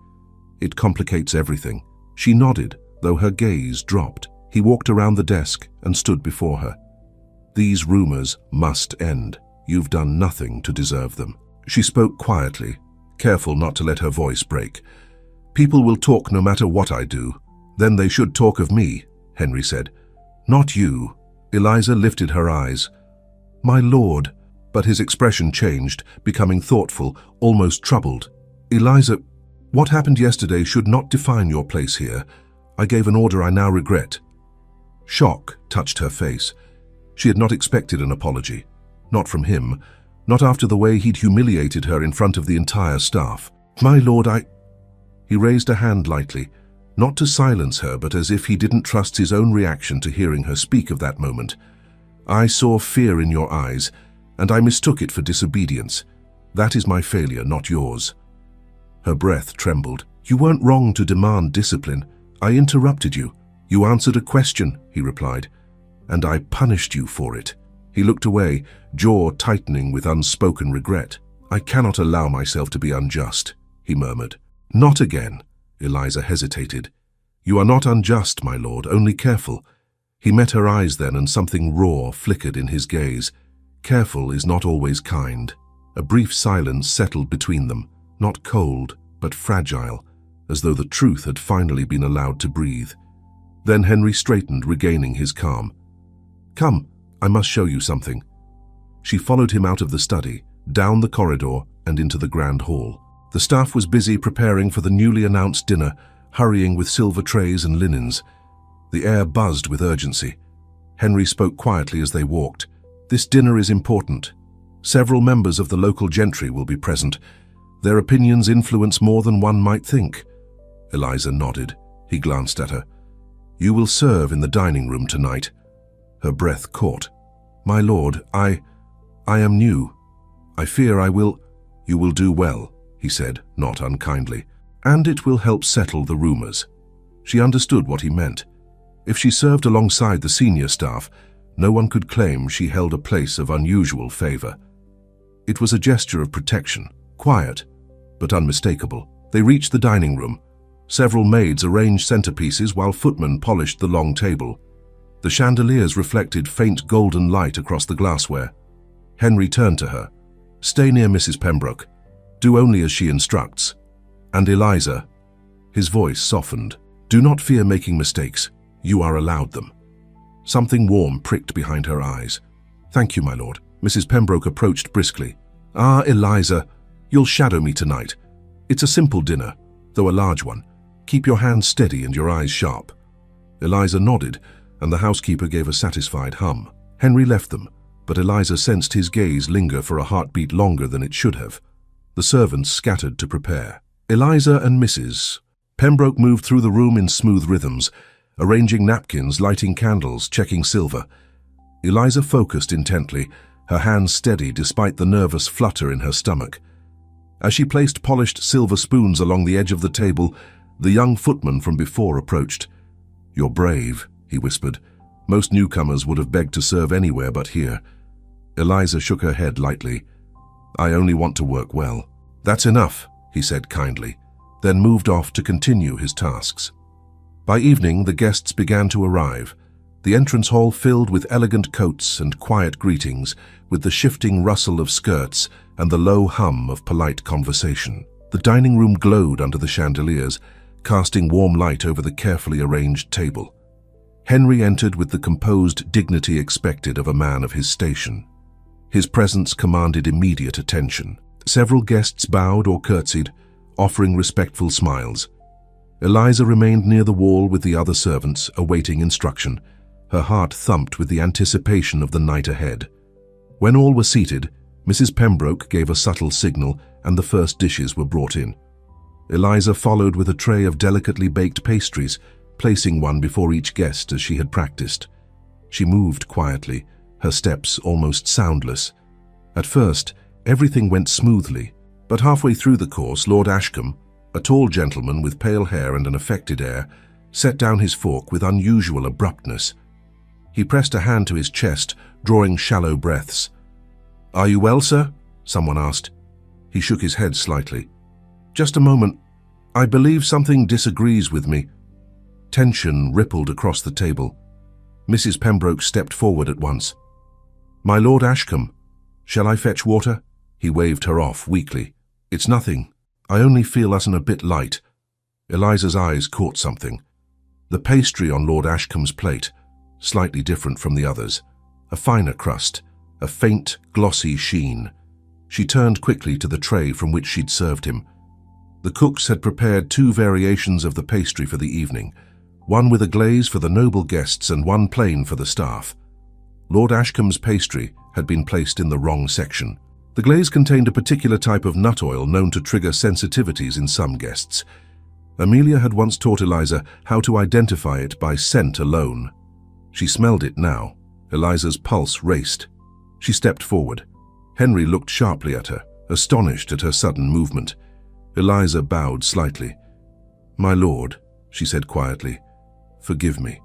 "It complicates everything." She nodded, though her gaze dropped. He walked around the desk and stood before her. "These rumors must end. You've done nothing to deserve them." She spoke quietly, careful not to let her voice break. "People will talk no matter what I do. Then they should talk of me," Henry said. "Not you." Eliza lifted her eyes. "My lord," but his expression changed, becoming thoughtful, almost troubled. "Eliza, what happened yesterday should not define your place here. I gave an order I now regret." Shock touched her face. She had not expected an apology. Not from him. Not after the way he'd humiliated her in front of the entire staff. "My lord, He raised a hand lightly, not to silence her, but as if he didn't trust his own reaction to hearing her speak of that moment. "I saw fear in your eyes, and I mistook it for disobedience. That is my failure, not yours." Her breath trembled. "You weren't wrong to demand discipline. I interrupted you. You answered a question," he replied, "and I punished you for it." He looked away, jaw tightening with unspoken regret. "I cannot allow myself to be unjust," he murmured. "Not again." Eliza hesitated. "You are not unjust, my lord, only careful." He met her eyes then, and something raw flickered in his gaze. Careful is not always kind. A brief silence settled between them, not cold, but fragile, as though the truth had finally been allowed to breathe. Then Henry straightened, regaining his calm. "Come, I must show you something." She followed him out of the study, down the corridor, and into the grand hall. The staff was busy preparing for the newly announced dinner, hurrying with silver trays and linens. The air buzzed with urgency. Henry spoke quietly as they walked. "This dinner is important. Several members of the local gentry will be present. Their opinions influence more than one might think." Eliza nodded. He glanced at her. "You will serve in the dining room tonight." Her breath caught. "My lord, I am new. I fear I will—" "You will do well," he said, not unkindly. "And it will help settle the rumors." She understood what he meant. If she served alongside the senior staff, no one could claim she held a place of unusual favor. It was a gesture of protection, quiet, but unmistakable. They reached the dining room. Several maids arranged centerpieces while footmen polished the long table. The chandeliers reflected faint golden light across the glassware. Henry turned to her. "Stay near Mrs. Pembroke. Do only as she instructs. And Eliza," his voice softened, "do not fear making mistakes. You are allowed them." Something warm pricked behind her eyes. "Thank you, my lord." Mrs. Pembroke approached briskly. "Ah, Eliza, you'll shadow me tonight. It's a simple dinner, though a large one. Keep your hands steady and your eyes sharp." Eliza nodded, and the housekeeper gave a satisfied hum. Henry left them, but Eliza sensed his gaze linger for a heartbeat longer than it should have. The servants scattered to prepare. Eliza and Mrs. Pembroke moved through the room in smooth rhythms, arranging napkins, lighting candles, checking silver. Eliza focused intently, her hands steady despite the nervous flutter in her stomach. As she placed polished silver spoons along the edge of the table, the young footman from before approached. "You're brave," he whispered. "Most newcomers would have begged to serve anywhere but here." Eliza shook her head lightly. "I only want to work well." "That's enough," he said kindly, then moved off to continue his tasks. By evening, the guests began to arrive. The entrance hall filled with elegant coats and quiet greetings, with the shifting rustle of skirts and the low hum of polite conversation. The dining room glowed under the chandeliers, casting warm light over the carefully arranged table. Henry entered with the composed dignity expected of a man of his station. His presence commanded immediate attention. Several guests bowed or curtsied, offering respectful smiles. Eliza remained near the wall with the other servants, awaiting instruction. Her heart thumped with the anticipation of the night ahead. When all were seated, Mrs. Pembroke gave a subtle signal, and the first dishes were brought in. Eliza followed with a tray of delicately baked pastries, placing one before each guest as she had practiced. She moved quietly, her steps almost soundless. At first, everything went smoothly, but halfway through the course, Lord Ashcombe, a tall gentleman with pale hair and an affected air, set down his fork with unusual abruptness. He pressed a hand to his chest, drawing shallow breaths. "Are you well, sir?" someone asked. He shook his head slightly. "Just a moment. I believe something disagrees with me." Tension rippled across the table. Mrs. Pembroke stepped forward at once. "My Lord Ashcombe, shall I fetch water?" He waved her off weakly. "It's nothing. I only feel us a bit light." Eliza's eyes caught something. The pastry on Lord Ashcombe's plate, slightly different from the others. A finer crust, a faint, glossy sheen. She turned quickly to the tray from which she'd served him. The cooks had prepared 2 variations of the pastry for the evening, one with a glaze for the noble guests and one plain for the staff. Lord Ashcombe's pastry had been placed in the wrong section. The glaze contained a particular type of nut oil known to trigger sensitivities in some guests. Amelia had once taught Eliza how to identify it by scent alone. She smelled it now. Eliza's pulse raced. She stepped forward. Henry looked sharply at her, astonished at her sudden movement. Eliza bowed slightly. "My lord," she said quietly, "forgive me.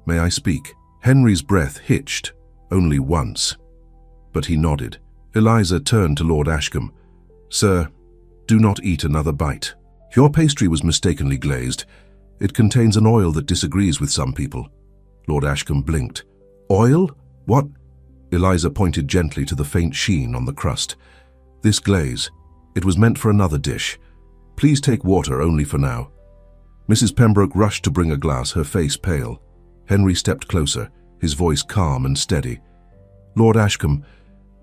May I speak?" Henry's breath hitched, only once. But he nodded. Eliza turned to Lord Ashcombe. "Sir, do not eat another bite. Your pastry was mistakenly glazed. It contains an oil that disagrees with some people." Lord Ashcombe blinked. Oil? What? Eliza pointed gently to the faint sheen on the crust. This glaze. It was meant for another dish. Please take water only for now. Mrs. Pembroke rushed to bring a glass, her face pale. Henry stepped closer, his voice calm and steady. Lord Ashcombe,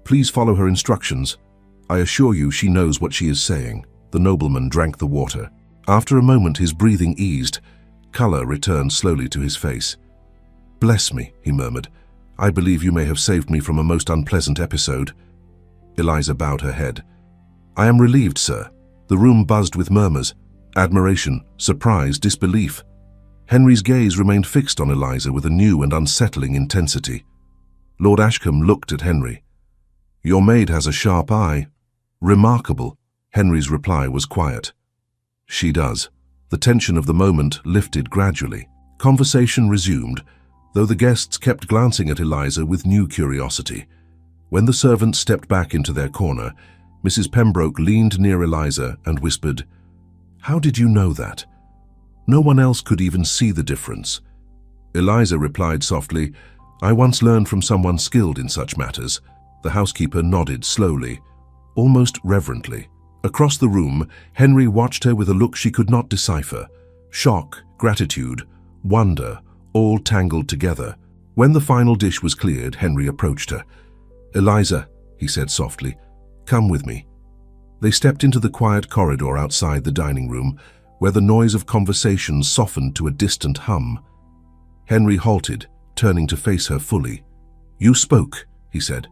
please follow her instructions. I assure you she knows what she is saying. The nobleman drank the water. After a moment his breathing eased. Colour returned slowly to his face. Bless me, he murmured. I believe you may have saved me from a most unpleasant episode. Eliza bowed her head. I am relieved, sir. The room buzzed with murmurs, admiration, surprise, disbelief. Henry's gaze remained fixed on Eliza with a new and unsettling intensity. Lord Ashcombe looked at Henry. Your maid has a sharp eye. Remarkable. Henry's reply was quiet. She does. The tension of the moment lifted gradually. Conversation resumed, though the guests kept glancing at Eliza with new curiosity. When the servants stepped back into their corner, Mrs. Pembroke leaned near Eliza and whispered, How did you know that? No one else could even see the difference. Eliza replied softly, I once learned from someone skilled in such matters. The housekeeper nodded slowly, almost reverently. Across the room, Henry watched her with a look she could not decipher. Shock, gratitude, wonder, all tangled together. When the final dish was cleared, Henry approached her. Eliza, he said softly, come with me. They stepped into the quiet corridor outside the dining room, where the noise of conversation softened to a distant hum. Henry halted, turning to face her fully. You spoke, he said.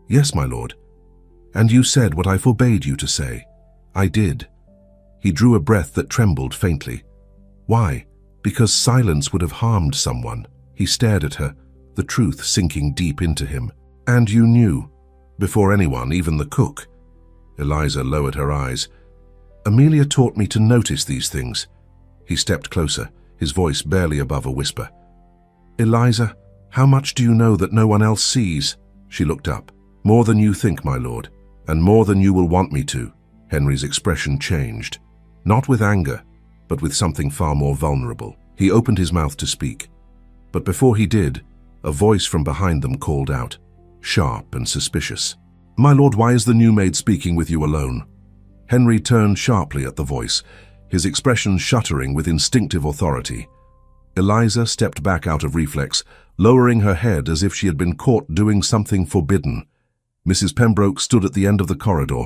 Yes, my lord. And you said what I forbade you to say. I did. He drew a breath that trembled faintly. Why? Because silence would have harmed someone. He stared at her, the truth sinking deep into him. And you knew, before anyone, even the cook. Eliza lowered her eyes. Amelia taught me to notice these things. He stepped closer, his voice barely above a whisper. Eliza, how much do you know that no one else sees? She looked up. More than you think, my lord, and more than you will want me to. Henry's expression changed, not with anger, but with something far more vulnerable. He opened his mouth to speak. But before he did, a voice from behind them called out, sharp and suspicious. My lord, why is the new maid speaking with you alone? Henry turned sharply at the voice, his expression shuddering with instinctive authority. Eliza stepped back out of reflex, lowering her head as if she had been caught doing something forbidden. Mrs. Pembroke stood at the end of the corridor,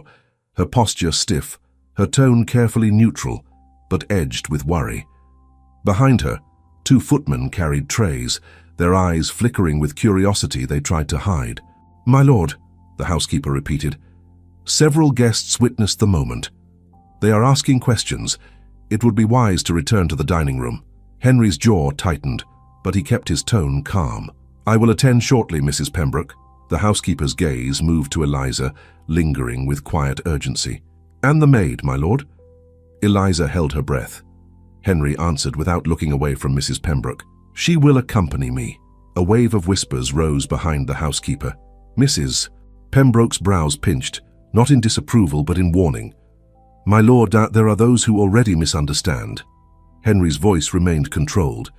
her posture stiff, her tone carefully neutral, but edged with worry. Behind her, two footmen carried trays, their eyes flickering with curiosity they tried to hide. My lord, the housekeeper repeated. Several guests witnessed the moment. They are asking questions. It would be wise to return to the dining room. Henry's jaw tightened, but he kept his tone calm. I will attend shortly, Mrs. Pembroke. The housekeeper's gaze moved to Eliza, lingering with quiet urgency. And the maid, my lord? Eliza held her breath. Henry answered without looking away from Mrs. Pembroke. She will accompany me. A wave of whispers rose behind the housekeeper. Mrs. Pembroke's brows pinched, not in disapproval but in warning. My lord, there are those who already misunderstand. Henry's voice remained controlled.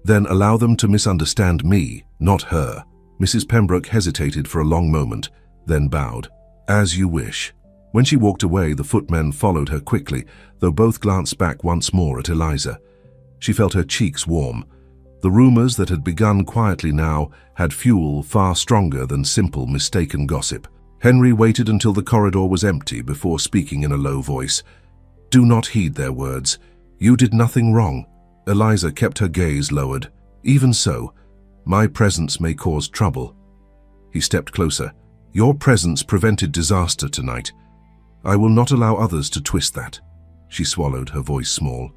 Then allow them to misunderstand me, not her. Mrs. Pembroke hesitated for a long moment, then bowed. As you wish. When she walked away, the footmen followed her quickly, though both glanced back once more at Eliza. She felt her cheeks warm. The rumors that had begun quietly now had fuel far stronger than simple mistaken gossip. Henry waited until the corridor was empty before speaking in a low voice. Do not heed their words. You did nothing wrong. Eliza kept her gaze lowered. Even so, my presence may cause trouble. He stepped closer. Your presence prevented disaster tonight. I will not allow others to twist that. She swallowed, her voice small.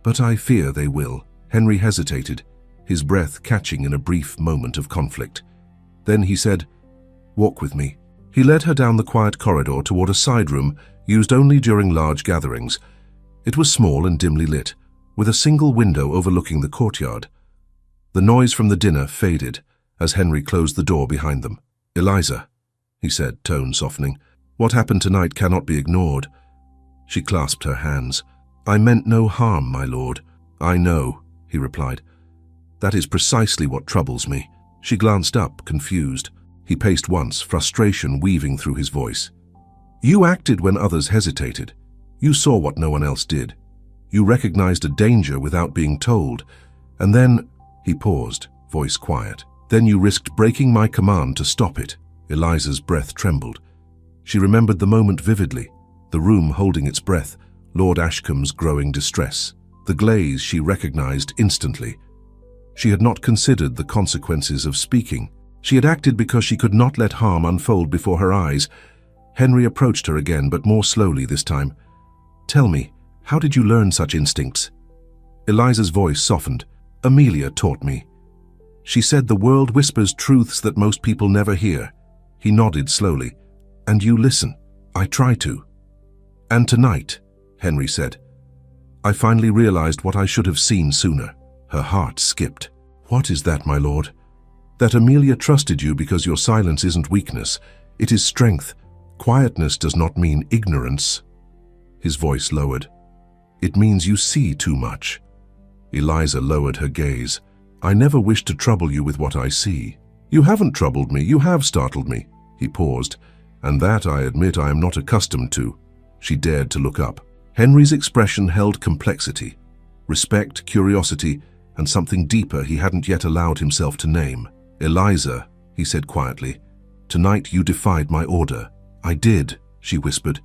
But I fear they will. Henry hesitated, his breath catching in a brief moment of conflict. Then he said, Walk with me. He led her down the quiet corridor toward a side room used only during large gatherings. It was small and dimly lit, with a single window overlooking the courtyard. The noise from the dinner faded as Henry closed the door behind them. Eliza, he said, tone softening, what happened tonight cannot be ignored. She clasped her hands. I meant no harm, my lord. I know, he replied. That is precisely what troubles me. She glanced up, confused. He paced once, frustration weaving through his voice. You acted when others hesitated. You saw what no one else did. You recognized a danger without being told. And then, he paused, voice quiet. Then you risked breaking my command to stop it. Eliza's breath trembled. She remembered the moment vividly, the room holding its breath, Lord Ashcombe's growing distress. The glaze she recognized instantly. She had not considered the consequences of speaking. She had acted because she could not let harm unfold before her eyes. Henry approached her again, but more slowly this time. Tell me, how did you learn such instincts? Eliza's voice softened. Amelia taught me. She said the world whispers truths that most people never hear. He nodded slowly. And you listen. I try to. And tonight, Henry said, I finally realized what I should have seen sooner. Her heart skipped. What is that, my lord? That Amelia trusted you because your silence isn't weakness. It is strength. Quietness does not mean ignorance. His voice lowered. It means you see too much. Eliza lowered her gaze. I never wished to trouble you with what I see. You haven't troubled me. You have startled me. He paused. And that, I admit, I am not accustomed to. She dared to look up. Henry's expression held complexity, respect, curiosity, and something deeper he hadn't yet allowed himself to name. Eliza, he said quietly, tonight you defied my order. I did, she whispered,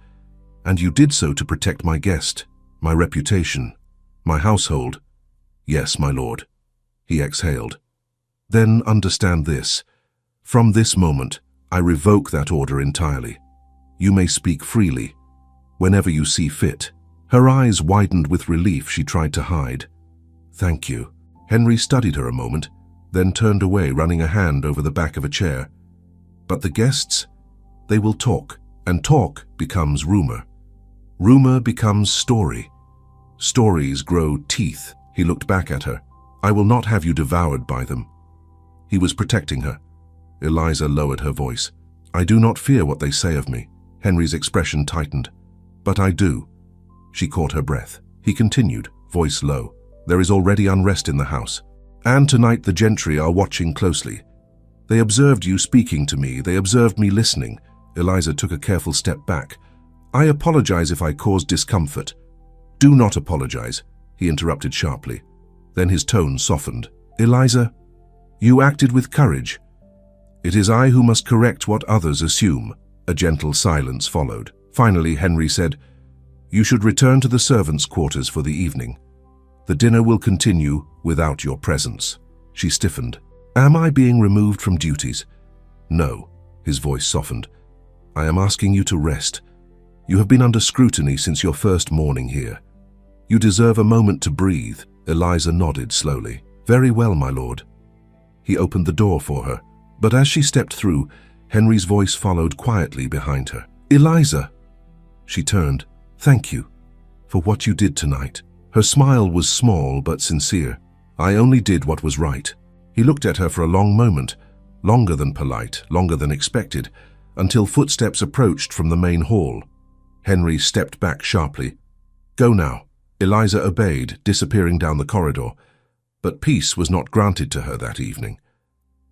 and you did so to protect my guest, my reputation, my household. Yes, my lord. He exhaled. Then understand this. From this moment, I revoke that order entirely. You may speak freely, whenever you see fit. Her eyes widened with relief she tried to hide. Thank you. Henry studied her a moment, then turned away, running a hand over the back of a chair. But the guests, they will talk, and talk becomes rumor. Rumor becomes story. Stories grow teeth. He looked back at her. I will not have you devoured by them. He was protecting her. Eliza lowered her voice. I do not fear what they say of me. Henry's expression tightened. But I do. She caught her breath. He continued, voice low. There is already unrest in the house. And tonight the gentry are watching closely. They observed you speaking to me. They observed me listening. Eliza took a careful step back. I apologize if I caused discomfort. Do not apologize, he interrupted sharply. Then his tone softened. Eliza, you acted with courage. It is I who must correct what others assume. A gentle silence followed. Finally, Henry said, You should return to the servants' quarters for the evening. The dinner will continue without your presence. She stiffened. Am I being removed from duties? No, his voice softened. I am asking you to rest. You have been under scrutiny since your first morning here. You deserve a moment to breathe. Eliza nodded slowly. Very well, my lord. He opened the door for her, but as she stepped through, Henry's voice followed quietly behind her. Eliza! She turned. Thank you for what you did tonight. Her smile was small but sincere. I only did what was right. He looked at her for a long moment, longer than polite, longer than expected, until footsteps approached from the main hall. Henry stepped back sharply. Go now. Eliza obeyed, disappearing down the corridor. But peace was not granted to her that evening.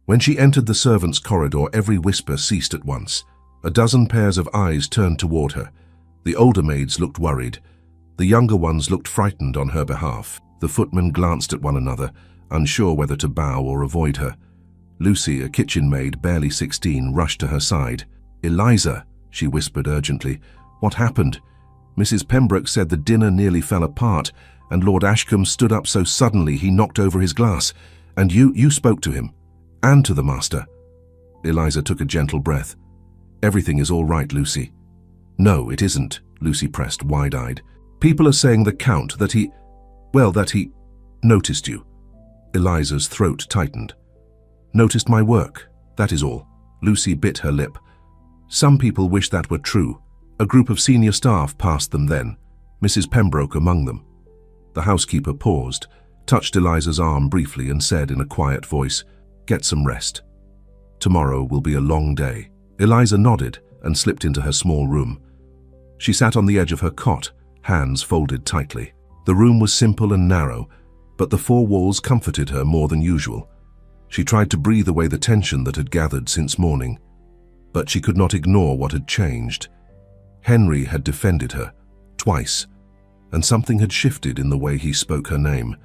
When she entered the servants' corridor, every whisper ceased at once. A dozen pairs of eyes turned toward her. The older maids looked worried. The younger ones looked frightened on her behalf. The footmen glanced at one another, unsure whether to bow or avoid her. Lucy, a kitchen maid, barely 16, rushed to her side. Eliza, she whispered urgently. What happened? Mrs. Pembroke said the dinner nearly fell apart, and Lord Ashcombe stood up so suddenly he knocked over his glass. And you spoke to him, and to the master. Eliza took a gentle breath. Everything is all right, Lucy. No, it isn't, Lucy pressed, wide-eyed. People are saying the Count, that he noticed you. Eliza's throat tightened. Noticed my work, that is all. Lucy bit her lip. Some people wish that were true. A group of senior staff passed them then, Mrs. Pembroke among them. The housekeeper paused, touched Eliza's arm briefly and said in a quiet voice, Get some rest. Tomorrow will be a long day. Eliza nodded and slipped into her small room. She sat on the edge of her cot, hands folded tightly. The room was simple and narrow. but the four walls comforted her more than usual. She tried to breathe away the tension that had gathered since morning, but she could not ignore what had changed. Henry had defended her, twice, and something had shifted in the way he spoke her name,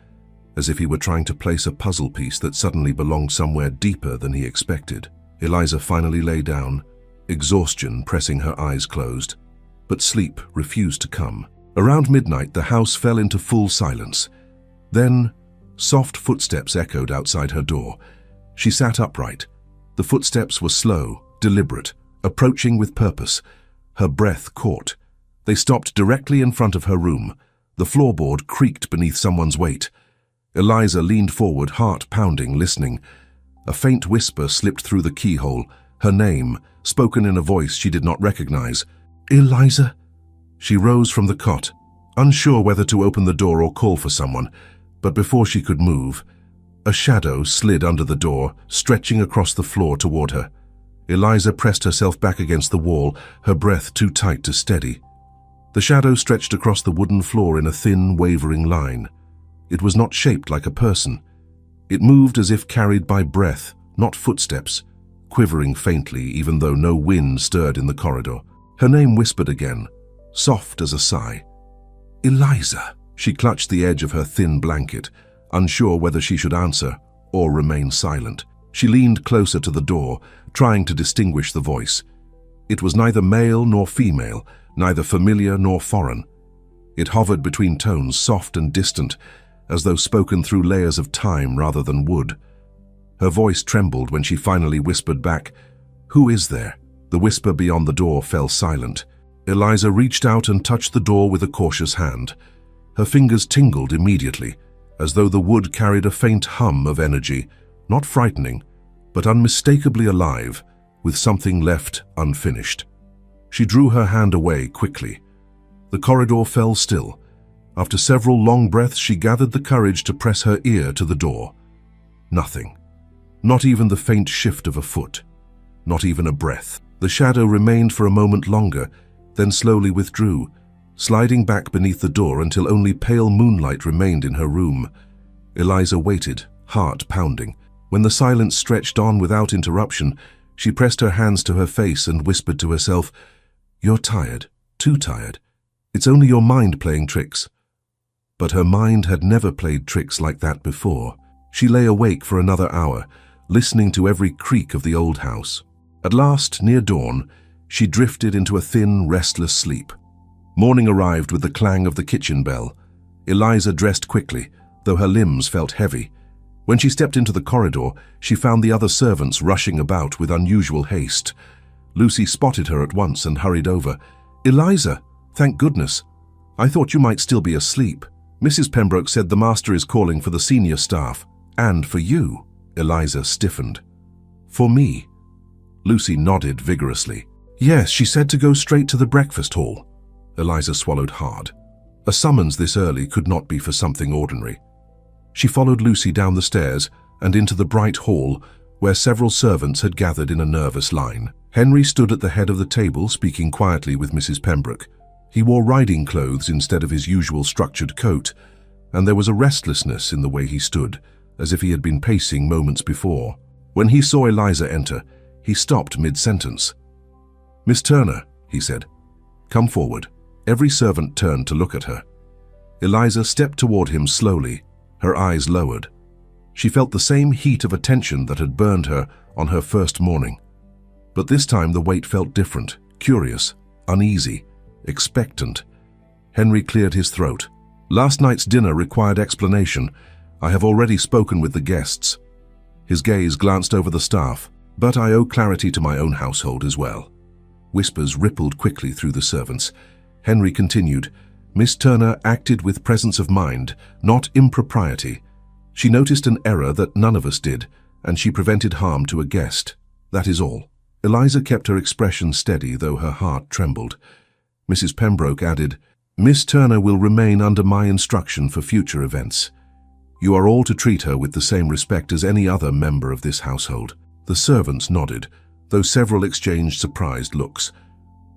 as if he were trying to place a puzzle piece that suddenly belonged somewhere deeper than he expected. Eliza finally lay down, exhaustion pressing her eyes closed, but sleep refused to come. Around midnight, the house fell into full silence. Then, soft footsteps echoed outside her door. She sat upright. The footsteps were slow, deliberate, approaching with purpose. Her breath caught. They stopped directly in front of her room. The floorboard creaked beneath someone's weight. Eliza leaned forward, heart pounding, listening. A faint whisper slipped through the keyhole, her name, spoken in a voice she did not recognize. "Eliza?" She rose from the cot, unsure whether to open the door or call for someone, but before she could move, a shadow slid under the door, stretching across the floor toward her. Eliza pressed herself back against the wall, her breath too tight to steady. The shadow stretched across the wooden floor in a thin, wavering line. It was not shaped like a person. It moved as if carried by breath, not footsteps, quivering faintly even though no wind stirred in the corridor. Her name whispered again, soft as a sigh. "Eliza." She clutched the edge of her thin blanket, unsure whether she should answer or remain silent. She leaned closer to the door, trying to distinguish the voice. It was neither male nor female, neither familiar nor foreign. It hovered between tones, soft and distant, as though spoken through layers of time rather than wood. Her voice trembled when she finally whispered back, "Who is there?" The whisper beyond the door fell silent. Eliza reached out and touched the door with a cautious hand. Her fingers tingled immediately, as though the wood carried a faint hum of energy, not frightening, but unmistakably alive, with something left unfinished. She drew her hand away quickly. The corridor fell still. After several long breaths, she gathered the courage to press her ear to the door. Nothing. Not even the faint shift of a foot. Not even a breath. The shadow remained for a moment longer, then slowly withdrew, sliding back beneath the door until only pale moonlight remained in her room. Eliza waited, heart pounding. When the silence stretched on without interruption, she pressed her hands to her face and whispered to herself, "You're tired, too tired. It's only your mind playing tricks." But her mind had never played tricks like that before. She lay awake for another hour, listening to every creak of the old house. At last, near dawn, she drifted into a thin, restless sleep. Morning arrived with the clang of the kitchen bell. Eliza dressed quickly, though her limbs felt heavy. When she stepped into the corridor, she found the other servants rushing about with unusual haste. Lucy spotted her at once and hurried over. "Eliza, thank goodness. I thought you might still be asleep. Mrs. Pembroke said the master is calling for the senior staff, and for you." Eliza stiffened. "For me?" Lucy nodded vigorously. "Yes, she said to go straight to the breakfast hall." Eliza swallowed hard. A summons this early could not be for something ordinary. She followed Lucy down the stairs and into the bright hall where several servants had gathered in a nervous line. Henry stood at the head of the table speaking quietly with Mrs. Pembroke. He wore riding clothes instead of his usual structured coat, and there was a restlessness in the way he stood, as if he had been pacing moments before. When he saw Eliza enter, he stopped mid-sentence. "Miss Turner," he said, "come forward." Every servant turned to look at her. Eliza stepped toward him slowly, her eyes lowered. She felt the same heat of attention that had burned her on her first morning. But this time the weight felt different, curious, uneasy, expectant. Henry cleared his throat. "Last night's dinner required explanation. I have already spoken with the guests." His gaze glanced over the staff. "But I owe clarity to my own household as well." Whispers rippled quickly through the servants. Henry continued, "Miss Turner acted with presence of mind, not impropriety. She noticed an error that none of us did, and she prevented harm to a guest. That is all." Eliza kept her expression steady, though her heart trembled. Mrs. Pembroke added, "Miss Turner will remain under my instruction for future events. You are all to treat her with the same respect as any other member of this household." The servants nodded, though several exchanged surprised looks.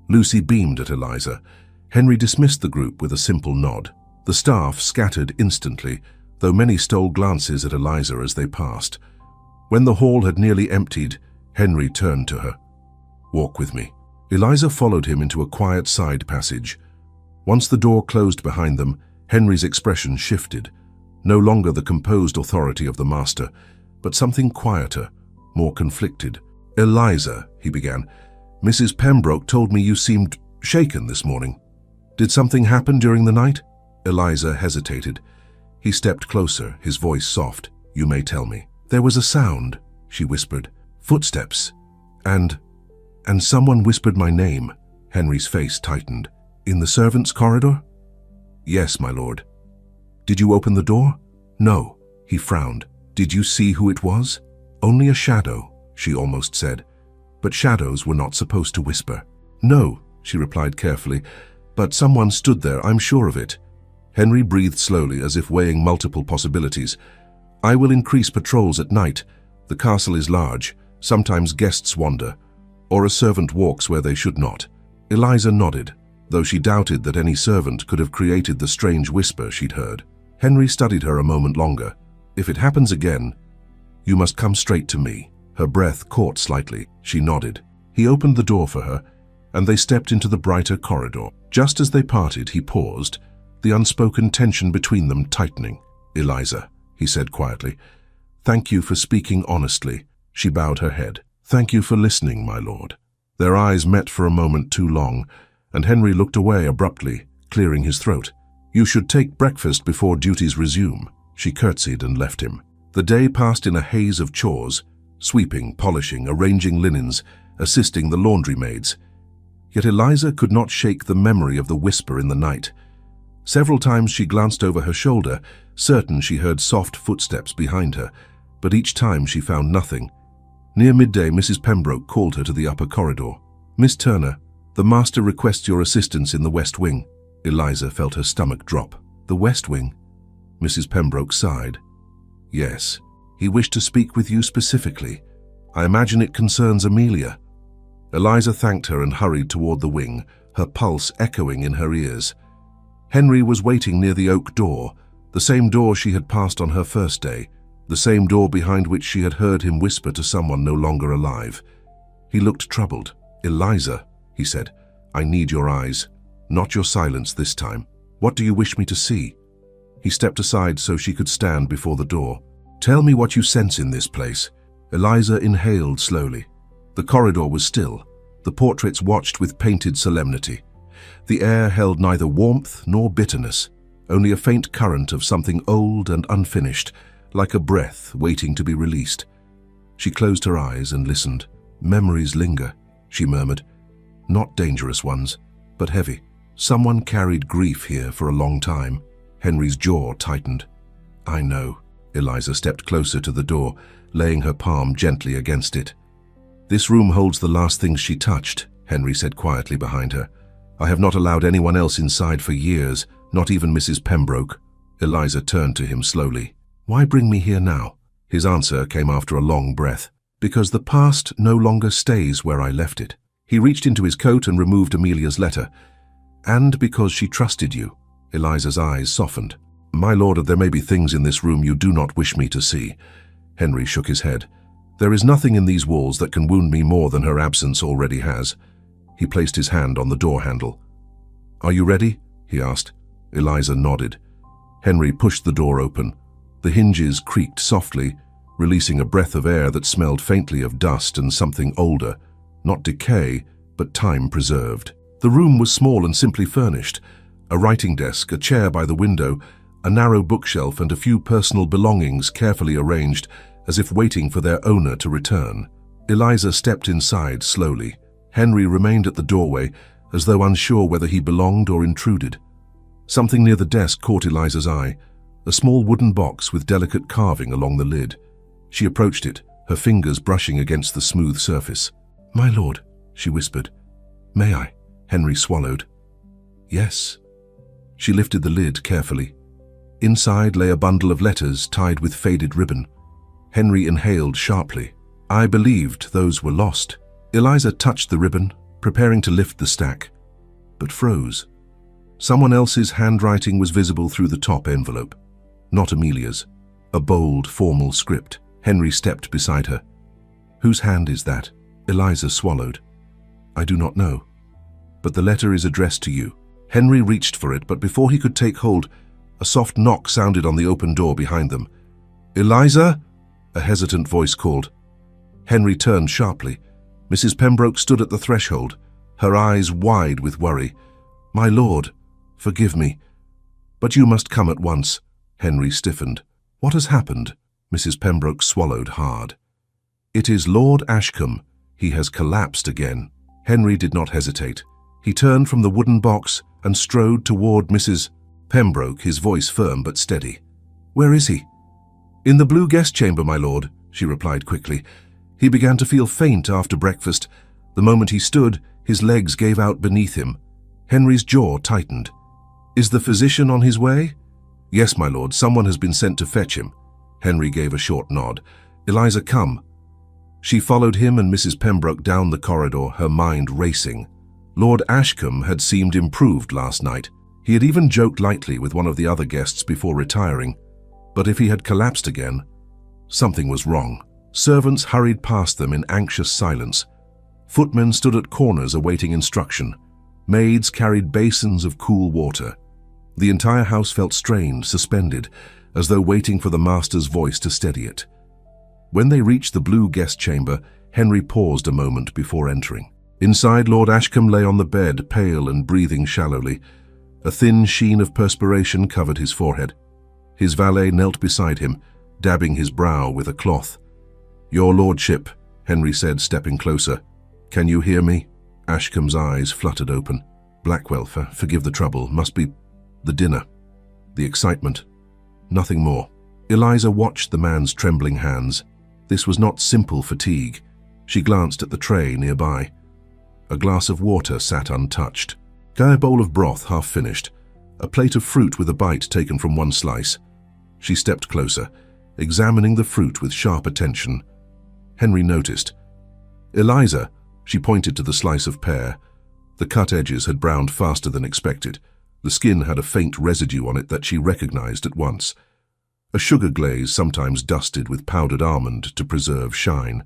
Lucy beamed at Eliza. Henry dismissed the group with a simple nod. The staff scattered instantly, though many stole glances at Eliza as they passed. When the hall had nearly emptied, Henry turned to her. "Walk with me." Eliza followed him into a quiet side passage. Once the door closed behind them, Henry's expression shifted. No longer the composed authority of the master, but something quieter, more conflicted. "Eliza," he began, "Mrs. Pembroke told me you seemed shaken this morning. Did something happen during the night?" Eliza hesitated. He stepped closer, his voice soft. "You may tell me." "There was a sound," she whispered. "Footsteps. And someone whispered my name." Henry's face tightened. "In the servants' corridor?" "Yes, my lord." "Did you open the door?" "No." He frowned. "Did you see who it was?" "Only a shadow," she almost said. But shadows were not supposed to whisper. "No," she replied carefully, "but someone stood there, I'm sure of it." Henry breathed slowly, as if weighing multiple possibilities. "I will increase patrols at night. The castle is large. Sometimes guests wander, or a servant walks where they should not." Eliza nodded, though she doubted that any servant could have created the strange whisper she'd heard. Henry studied her a moment longer. "If it happens again, you must come straight to me." Her breath caught slightly. She nodded. He opened the door for her, and they stepped into the brighter corridor. Just as they parted, he paused, the unspoken tension between them tightening. "Eliza," he said quietly, "thank you for speaking honestly." She bowed her head. "Thank you for listening, my lord." Their eyes met for a moment too long, and Henry looked away abruptly, clearing his throat. "You should take breakfast before duties resume." She curtsied and left him. The day passed in a haze of chores, sweeping, polishing, arranging linens, assisting the laundry maids. Yet Eliza could not shake the memory of the whisper in the night. Several times she glanced over her shoulder, certain she heard soft footsteps behind her, but each time she found nothing. Near midday, Mrs. Pembroke called her to the upper corridor. "Miss Turner, the master requests your assistance in the West Wing." Eliza felt her stomach drop. "The West Wing?" Mrs. Pembroke sighed. "Yes. He wished to speak with you specifically. I imagine it concerns Amelia." Eliza thanked her and hurried toward the wing, her pulse echoing in her ears. Henry was waiting near the oak door, the same door she had passed on her first day, the same door behind which she had heard him whisper to someone no longer alive. He looked troubled. "Eliza," he said, "I need your eyes, not your silence this time. What do you wish me to see?" He stepped aside so she could stand before the door. "Tell me what you sense in this place." Eliza inhaled slowly. The corridor was still. The portraits watched with painted solemnity. The air held neither warmth nor bitterness, only a faint current of something old and unfinished, like a breath waiting to be released. She closed her eyes and listened. "Memories linger," she murmured. "Not dangerous ones, but heavy. Someone carried grief here for a long time." Henry's jaw tightened. "I know." Eliza stepped closer to the door, laying her palm gently against it. "This room holds the last things she touched," Henry said quietly behind her. "I have not allowed anyone else inside for years, not even Mrs. Pembroke." Eliza turned to him slowly. "Why bring me here now?" His answer came after a long breath. "Because the past no longer stays where I left it." He reached into his coat and removed Amelia's letter. "And because she trusted you." Eliza's eyes softened. "My lord, there may be things in this room you do not wish me to see." Henry shook his head. "There is nothing in these walls that can wound me more than her absence already has." He placed his hand on the door handle. "Are you ready?" he asked. Eliza nodded. Henry pushed the door open. The hinges creaked softly, releasing a breath of air that smelled faintly of dust and something older, not decay, but time preserved. The room was small and simply furnished. A writing desk, a chair by the window, a narrow bookshelf, and a few personal belongings carefully arranged, as if waiting for their owner to return. Eliza stepped inside slowly. Henry remained at the doorway, as though unsure whether he belonged or intruded. Something near the desk caught Eliza's eye, a small wooden box with delicate carving along the lid. She approached it, her fingers brushing against the smooth surface. "My lord," she whispered. "May I?" Henry swallowed. "Yes." She lifted the lid carefully. Inside lay a bundle of letters tied with faded ribbon. Henry inhaled sharply. "I believed those were lost." Eliza touched the ribbon, preparing to lift the stack, but froze. Someone else's handwriting was visible through the top envelope. not Amelia's. A bold, formal script. Henry stepped beside her. "Whose hand is that?" Eliza swallowed. "I do not know. But the letter is addressed to you." Henry reached for it, but before he could take hold, a soft knock sounded on the open door behind them. "Eliza?" a hesitant voice called. Henry turned sharply. Mrs. Pembroke stood at the threshold, her eyes wide with worry. "My lord, forgive me, but you must come at once." Henry stiffened. "What has happened?" Mrs. Pembroke swallowed hard. "It is Lord Ashcombe. He has collapsed again." Henry did not hesitate. He turned from the wooden box and strode toward Mrs. Pembroke, his voice firm but steady. "Where is he?" "In the blue guest chamber, my lord," she replied quickly. "He began to feel faint after breakfast. The moment he stood, his legs gave out beneath him." Henry's jaw tightened. "Is the physician on his way?" "Yes, my lord. Someone has been sent to fetch him." Henry gave a short nod. "Eliza, come." She followed him and Mrs. Pembroke down the corridor, her mind racing. Lord Ashcombe had seemed improved last night. He had even joked lightly with one of the other guests before retiring. But if he had collapsed again, something was wrong. Servants hurried past them in anxious silence. Footmen stood at corners awaiting instruction. Maids carried basins of cool water. The entire house felt strained, suspended, as though waiting for the master's voice to steady it. When they reached the blue guest chamber, Henry paused a moment before entering. Inside, Lord Ashcombe lay on the bed, pale and breathing shallowly. A thin sheen of perspiration covered his forehead. His valet knelt beside him, dabbing his brow with a cloth. "Your lordship," Henry said, stepping closer. "Can you hear me?" Ashcombe's eyes fluttered open. "Blackwell, forgive the trouble. Must be the dinner. The excitement. Nothing more." Eliza watched the man's trembling hands. This was not simple fatigue. She glanced at the tray nearby. A glass of water sat untouched. A bowl of broth half finished. A plate of fruit with a bite taken from one slice. She stepped closer, examining the fruit with sharp attention. Henry noticed. "Eliza," she pointed to the slice of pear. The cut edges had browned faster than expected. The skin had a faint residue on it that she recognized at once. A sugar glaze sometimes dusted with powdered almond to preserve shine.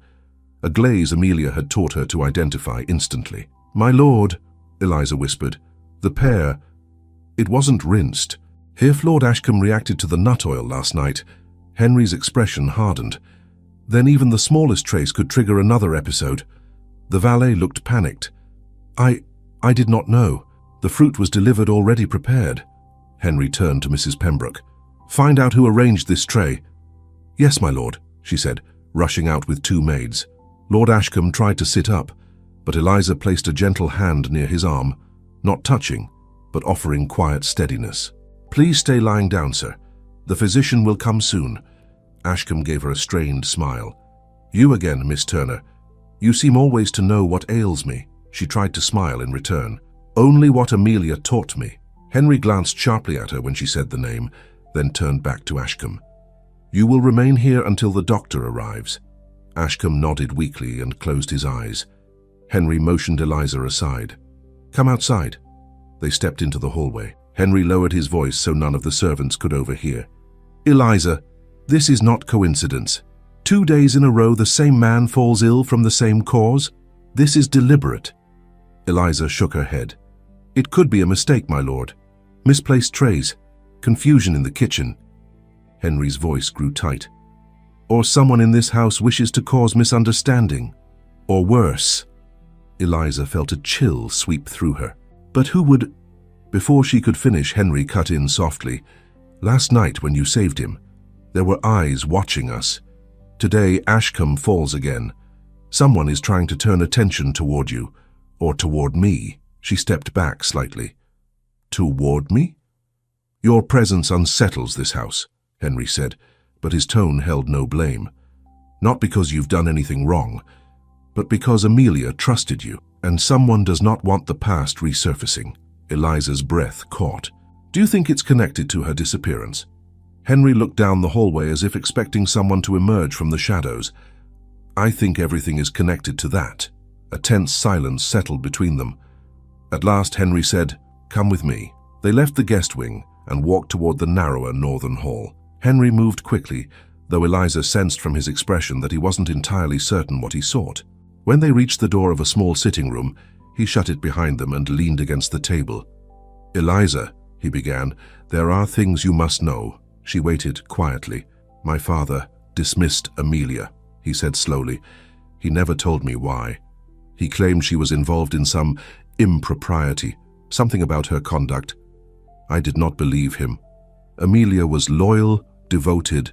A glaze Amelia had taught her to identify instantly. "My lord," Eliza whispered, "the pear, it wasn't rinsed." If Lord Ashcombe reacted to the nut oil last night, Henry's expression hardened. Then even the smallest trace could trigger another episode. The valet looked panicked. I did not know. The fruit was delivered already prepared." Henry turned to Mrs. Pembroke. "Find out who arranged this tray." "Yes, my lord," she said, rushing out with two maids. Lord Ashcombe tried to sit up, but Eliza placed a gentle hand near his arm, not touching, but offering quiet steadiness. "Please stay lying down, sir. The physician will come soon." Ashcombe gave her a strained smile. "You again, Miss Turner. You seem always to know what ails me." She tried to smile in return. "Only what Amelia taught me." Henry glanced sharply at her when she said the name, then turned back to Ashcombe. "You will remain here until the doctor arrives." Ashcombe nodded weakly and closed his eyes. Henry motioned Eliza aside. "Come outside." They stepped into the hallway. Henry lowered his voice so none of the servants could overhear. "Eliza, this is not coincidence. 2 days in a row the same man falls ill from the same cause. This is deliberate." Eliza shook her head. "It could be a mistake, my lord. Misplaced trays. Confusion in the kitchen." Henry's voice grew tight. "Or someone in this house wishes to cause misunderstanding. Or worse." Eliza felt a chill sweep through her. "But who would—" Before she could finish, Henry cut in softly. "Last night when you saved him, there were eyes watching us. Today Ashcombe falls again. Someone is trying to turn attention toward you, or toward me." She stepped back slightly. "Toward me?" "Your presence unsettles this house," Henry said, but his tone held no blame. "Not because you've done anything wrong, but because Amelia trusted you, and someone does not want the past resurfacing." Eliza's breath caught. "Do you think it's connected to her disappearance?" Henry looked down the hallway as if expecting someone to emerge from the shadows. "I think everything is connected to that." A tense silence settled between them. At last Henry said, "Come with me." They left the guest wing and walked toward the narrower northern hall. Henry moved quickly, though Eliza sensed from his expression that he wasn't entirely certain what he sought. When they reached the door of a small sitting room, he shut it behind them and leaned against the table. "Eliza," he began, "there are things you must know." She waited quietly. "My father dismissed Amelia," he said slowly. "He never told me why. He claimed she was involved in some impropriety, something about her conduct. I did not believe him. Amelia was loyal, devoted,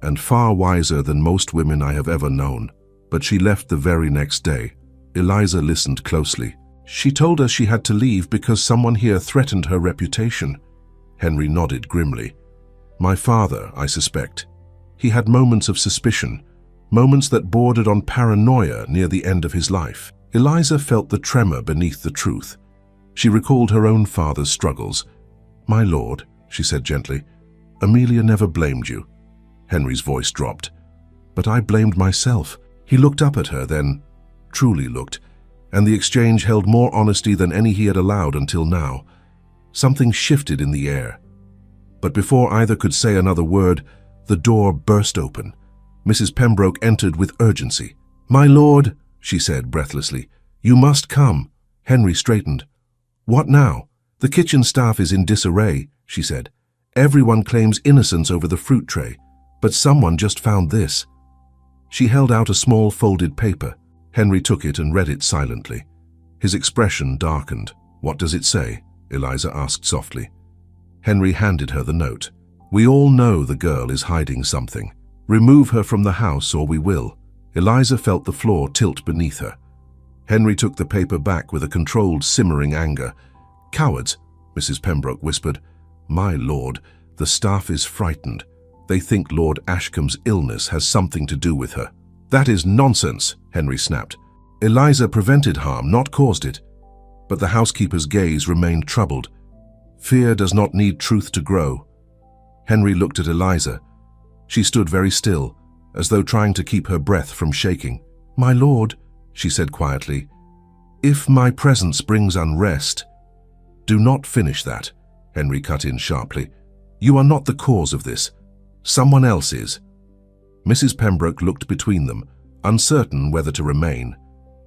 and far wiser than most women I have ever known. But she left the very next day." Eliza listened closely. "She told us she had to leave because someone here threatened her reputation." Henry nodded grimly. "My father, I suspect. He had moments of suspicion, moments that bordered on paranoia near the end of his life." Eliza felt the tremor beneath the truth. She recalled her own father's struggles. "My lord," she said gently, "Amelia never blamed you." Henry's voice dropped. "But I blamed myself." He looked up at her, then truly looked, and the exchange held more honesty than any he had allowed until now. Something shifted in the air. But before either could say another word, the door burst open. Mrs. Pembroke entered with urgency. "My lord," she said breathlessly, "you must come." Henry straightened. "What now?" "The kitchen staff is in disarray," she said. "Everyone claims innocence over the fruit tray, but someone just found this." She held out a small folded paper. Henry took it and read it silently. His expression darkened. "What does it say?" Eliza asked softly. Henry handed her the note. "We all know the girl is hiding something. Remove her from the house or we will." Eliza felt the floor tilt beneath her. Henry took the paper back with a controlled, simmering anger. "Cowards," Mrs. Pembroke whispered. "My lord, the staff is frightened. They think Lord Ashcombe's illness has something to do with her." "That is nonsense," Henry snapped. "Eliza prevented harm, not caused it." But the housekeeper's gaze remained troubled. "Fear does not need truth to grow." Henry looked at Eliza. She stood very still, as though trying to keep her breath from shaking. "My lord," she said quietly, "if my presence brings unrest—" "Do not finish that," Henry cut in sharply. "You are not the cause of this. Someone else is." Mrs. Pembroke looked between them, uncertain whether to remain.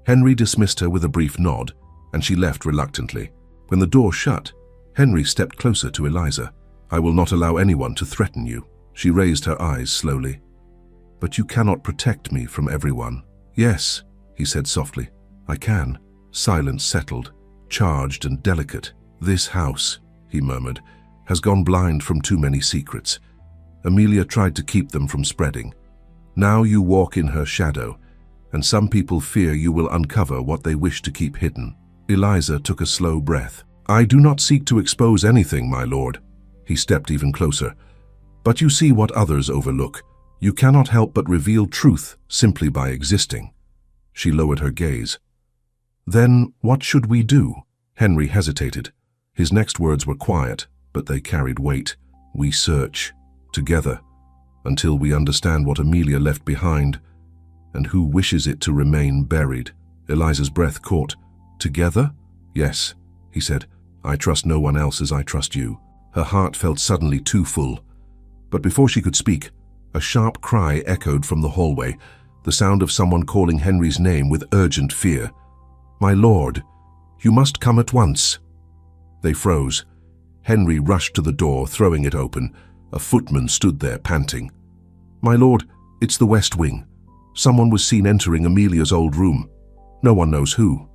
Henry dismissed her with a brief nod, and she left reluctantly. When the door shut, Henry stepped closer to Eliza. "I will not allow anyone to threaten you." She raised her eyes slowly. "But you cannot protect me from everyone." "Yes," he said softly, "I can." Silence settled, charged and delicate. "This house," he murmured, "has gone blind from too many secrets. Amelia tried to keep them from spreading. Now you walk in her shadow, and some people fear you will uncover what they wish to keep hidden." Eliza took a slow breath. "I do not seek to expose anything, my lord." He stepped even closer. "But you see what others overlook. You cannot help but reveal truth simply by existing." She lowered her gaze. "Then what should we do?" Henry hesitated. His next words were quiet, but they carried weight. "We search, together, until we understand what Amelia left behind, and who wishes it to remain buried." Eliza's breath caught. "Together?" "Yes," he said. "I trust no one else as I trust you." Her heart felt suddenly too full. But before she could speak, a sharp cry echoed from the hallway, the sound of someone calling Henry's name with urgent fear. "My lord, you must come at once." They froze. Henry rushed to the door, throwing it open. A footman stood there, panting. "My lord, it's the West Wing. Someone was seen entering Amelia's old room. No one knows who."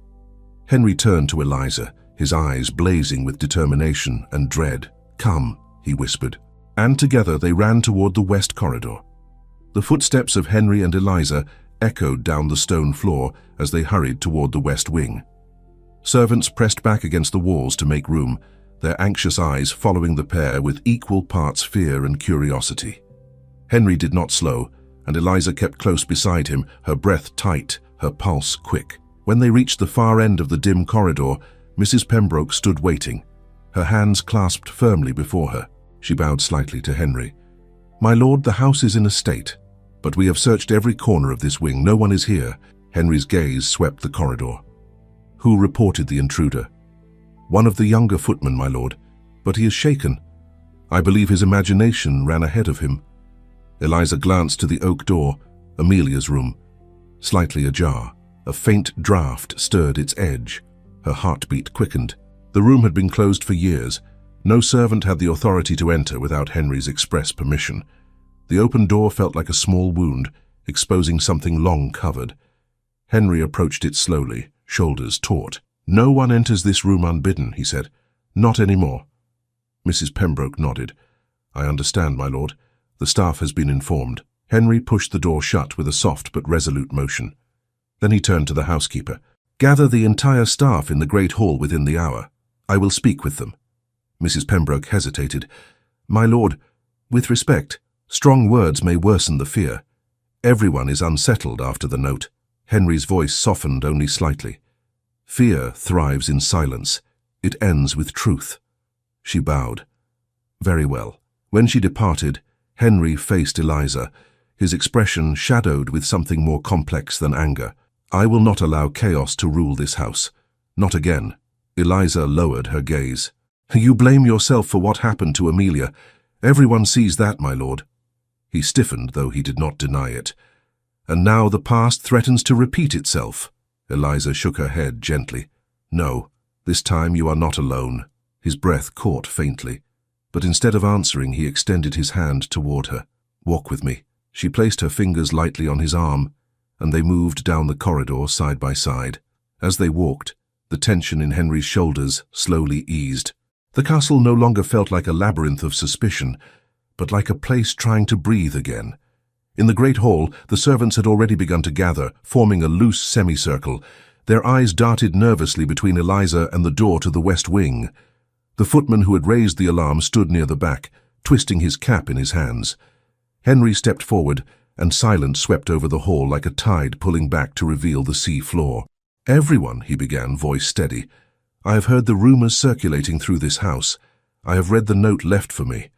Henry turned to Eliza, his eyes blazing with determination and dread. "Come," he whispered. And together they ran toward the west corridor. The footsteps of Henry and Eliza echoed down the stone floor as they hurried toward the West Wing. Servants pressed back against the walls to make room, their anxious eyes following the pair with equal parts fear and curiosity. Henry did not slow, and Eliza kept close beside him, her breath tight, her pulse quick. When they reached the far end of the dim corridor, Mrs. Pembroke stood waiting, her hands clasped firmly before her. She bowed slightly to Henry. "My lord, the house is in a state, but we have searched every corner of this wing. No one is here." Henry's gaze swept the corridor. "Who reported the intruder?" "One of the younger footmen, my lord, but he is shaken. I believe his imagination ran ahead of him. Eliza glanced to the oak door, Amelia's room. Slightly ajar, a faint draught stirred its edge. Her heartbeat quickened. The room had been closed for years. No servant had the authority to enter without Henry's express permission. The open door felt like a small wound, exposing something long covered. Henry approached it slowly, shoulders taut. "No one enters this room unbidden," he said. "Not anymore." Mrs. Pembroke nodded. "I understand, my lord. The staff has been informed." Henry pushed the door shut with a soft but resolute motion. Then he turned to the housekeeper. "Gather the entire staff in the great hall within the hour. I will speak with them." Mrs. Pembroke hesitated. "My lord, with respect, strong words may worsen the fear. Everyone is unsettled after the note." Henry's voice softened only slightly. "Fear thrives in silence. It ends with truth." She bowed. "Very well." When she departed, Henry faced Eliza, his expression shadowed with something more complex than anger. "I will not allow chaos to rule this house. Not again." Eliza lowered her gaze. "You blame yourself for what happened to Amelia. Everyone sees that, my lord." He stiffened, though he did not deny it. "And now the past threatens to repeat itself." Eliza shook her head gently. "No, this time you are not alone." His breath caught faintly, but instead of answering, he extended his hand toward her. "Walk with me." She placed her fingers lightly on his arm, and they moved down the corridor side by side. As they walked, the tension in Henry's shoulders slowly eased. The castle no longer felt like a labyrinth of suspicion, but like a place trying to breathe again. In the great hall, the servants had already begun to gather, forming a loose semicircle. Their eyes darted nervously between Eliza and the door to the west wing. The footman who had raised the alarm stood near the back, twisting his cap in his hands. Henry stepped forward, and silence swept over the hall like a tide pulling back to reveal the sea floor. "Everyone," he began, voice steady. "I have heard the rumors circulating through this house. I have read the note left for me.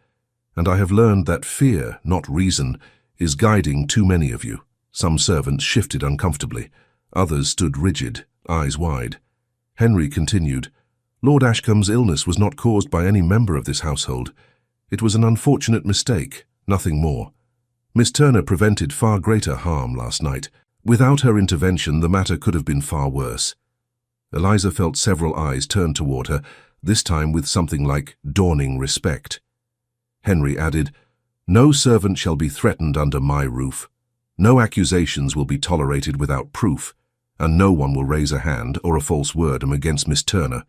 And I have learned that fear, not reason, is guiding too many of you." Some servants shifted uncomfortably. Others stood rigid, eyes wide. Henry continued, "Lord Ashcombe's illness was not caused by any member of this household. It was an unfortunate mistake, nothing more. Miss Turner prevented far greater harm last night. Without her intervention, the matter could have been far worse." Eliza felt several eyes turn toward her, this time with something like dawning respect. Henry added, "No servant shall be threatened under my roof. No accusations will be tolerated without proof, and no one will raise a hand or a false word against Miss Turner."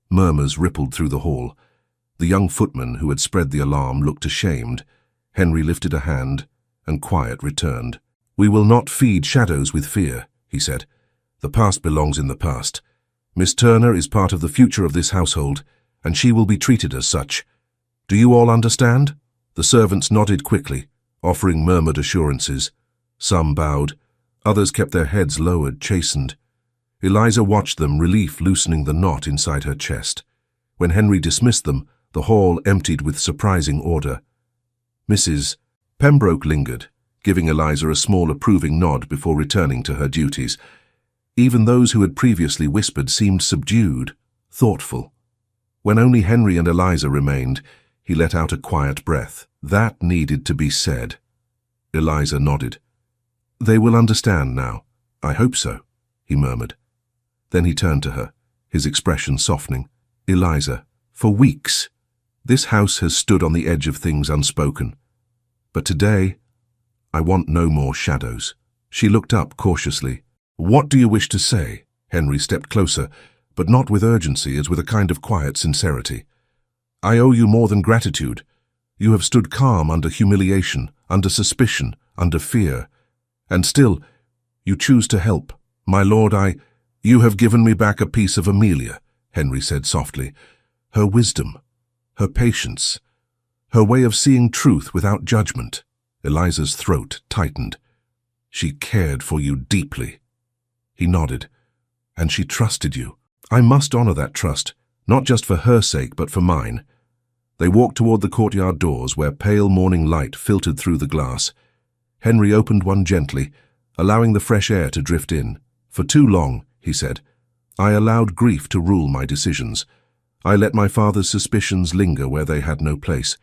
Murmurs rippled through the hall. The young footman who had spread the alarm looked ashamed. Henry lifted a hand, and quiet returned. "We will not feed shadows with fear," he said. "The past belongs in the past. Miss Turner is part of the future of this household, and she will be treated as such. Do you all understand?" The servants nodded quickly, offering murmured assurances. Some bowed. Others kept their heads lowered, chastened. Eliza watched them, relief loosening the knot inside her chest. When Henry dismissed them, the hall emptied with surprising order. Mrs. Pembroke lingered, giving Eliza a small approving nod before returning to her duties. Even those who had previously whispered seemed subdued, thoughtful. When only Henry and Eliza remained, he let out a quiet breath. That needed to be said. Eliza nodded. "They will understand now. I hope so," he murmured. Then he turned to her, his expression softening. "Eliza, for weeks, this house has stood on the edge of things unspoken. But today, I want no more shadows." She looked up cautiously. "What do you wish to say?" Henry stepped closer, but not with urgency, as with a kind of quiet sincerity. "I owe you more than gratitude. You have stood calm under humiliation, under suspicion, under fear. And still, you choose to help. My lord, You have given me back a piece of Amelia," Henry said softly. "Her wisdom, her patience, her way of seeing truth without judgment." Eliza's throat tightened. "She cared for you deeply." He nodded. "And she trusted you. I must honor that trust, not just for her sake, but for mine." They walked toward the courtyard doors, where pale morning light filtered through the glass. Henry opened one gently, allowing the fresh air to drift in. "For too long," he said, "I allowed grief to rule my decisions. I let my father's suspicions linger where they had no place.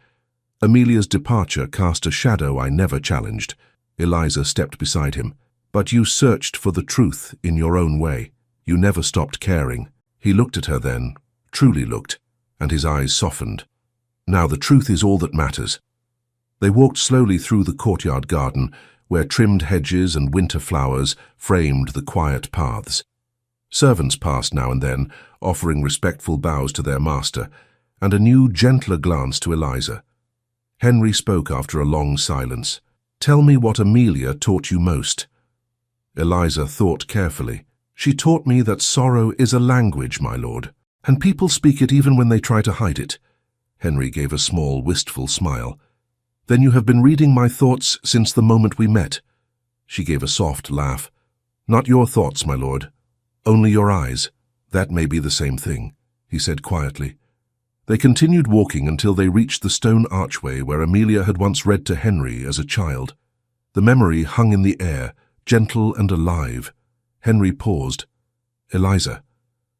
Amelia's departure cast a shadow I never challenged. Eliza stepped beside him. But you searched for the truth in your own way. You never stopped caring. He looked at her then, truly looked, and his eyes softened. Now the truth is all that matters. They walked slowly through the courtyard garden, where trimmed hedges and winter flowers framed the quiet paths. Servants passed now and then, offering respectful bows to their master, and a new, gentler glance to Eliza. Henry spoke after a long silence. "Tell me what Amelia taught you most." Eliza thought carefully. "She taught me that sorrow is a language, my lord, and people speak it even when they try to hide it." Henry gave a small, wistful smile. "Then you have been reading my thoughts since the moment we met." She gave a soft laugh. "Not your thoughts, my lord. Only your eyes. That may be the same thing," he said quietly. They continued walking until they reached the stone archway where Amelia had once read to Henry as a child. The memory hung in the air, gentle and alive. Henry paused. "Eliza,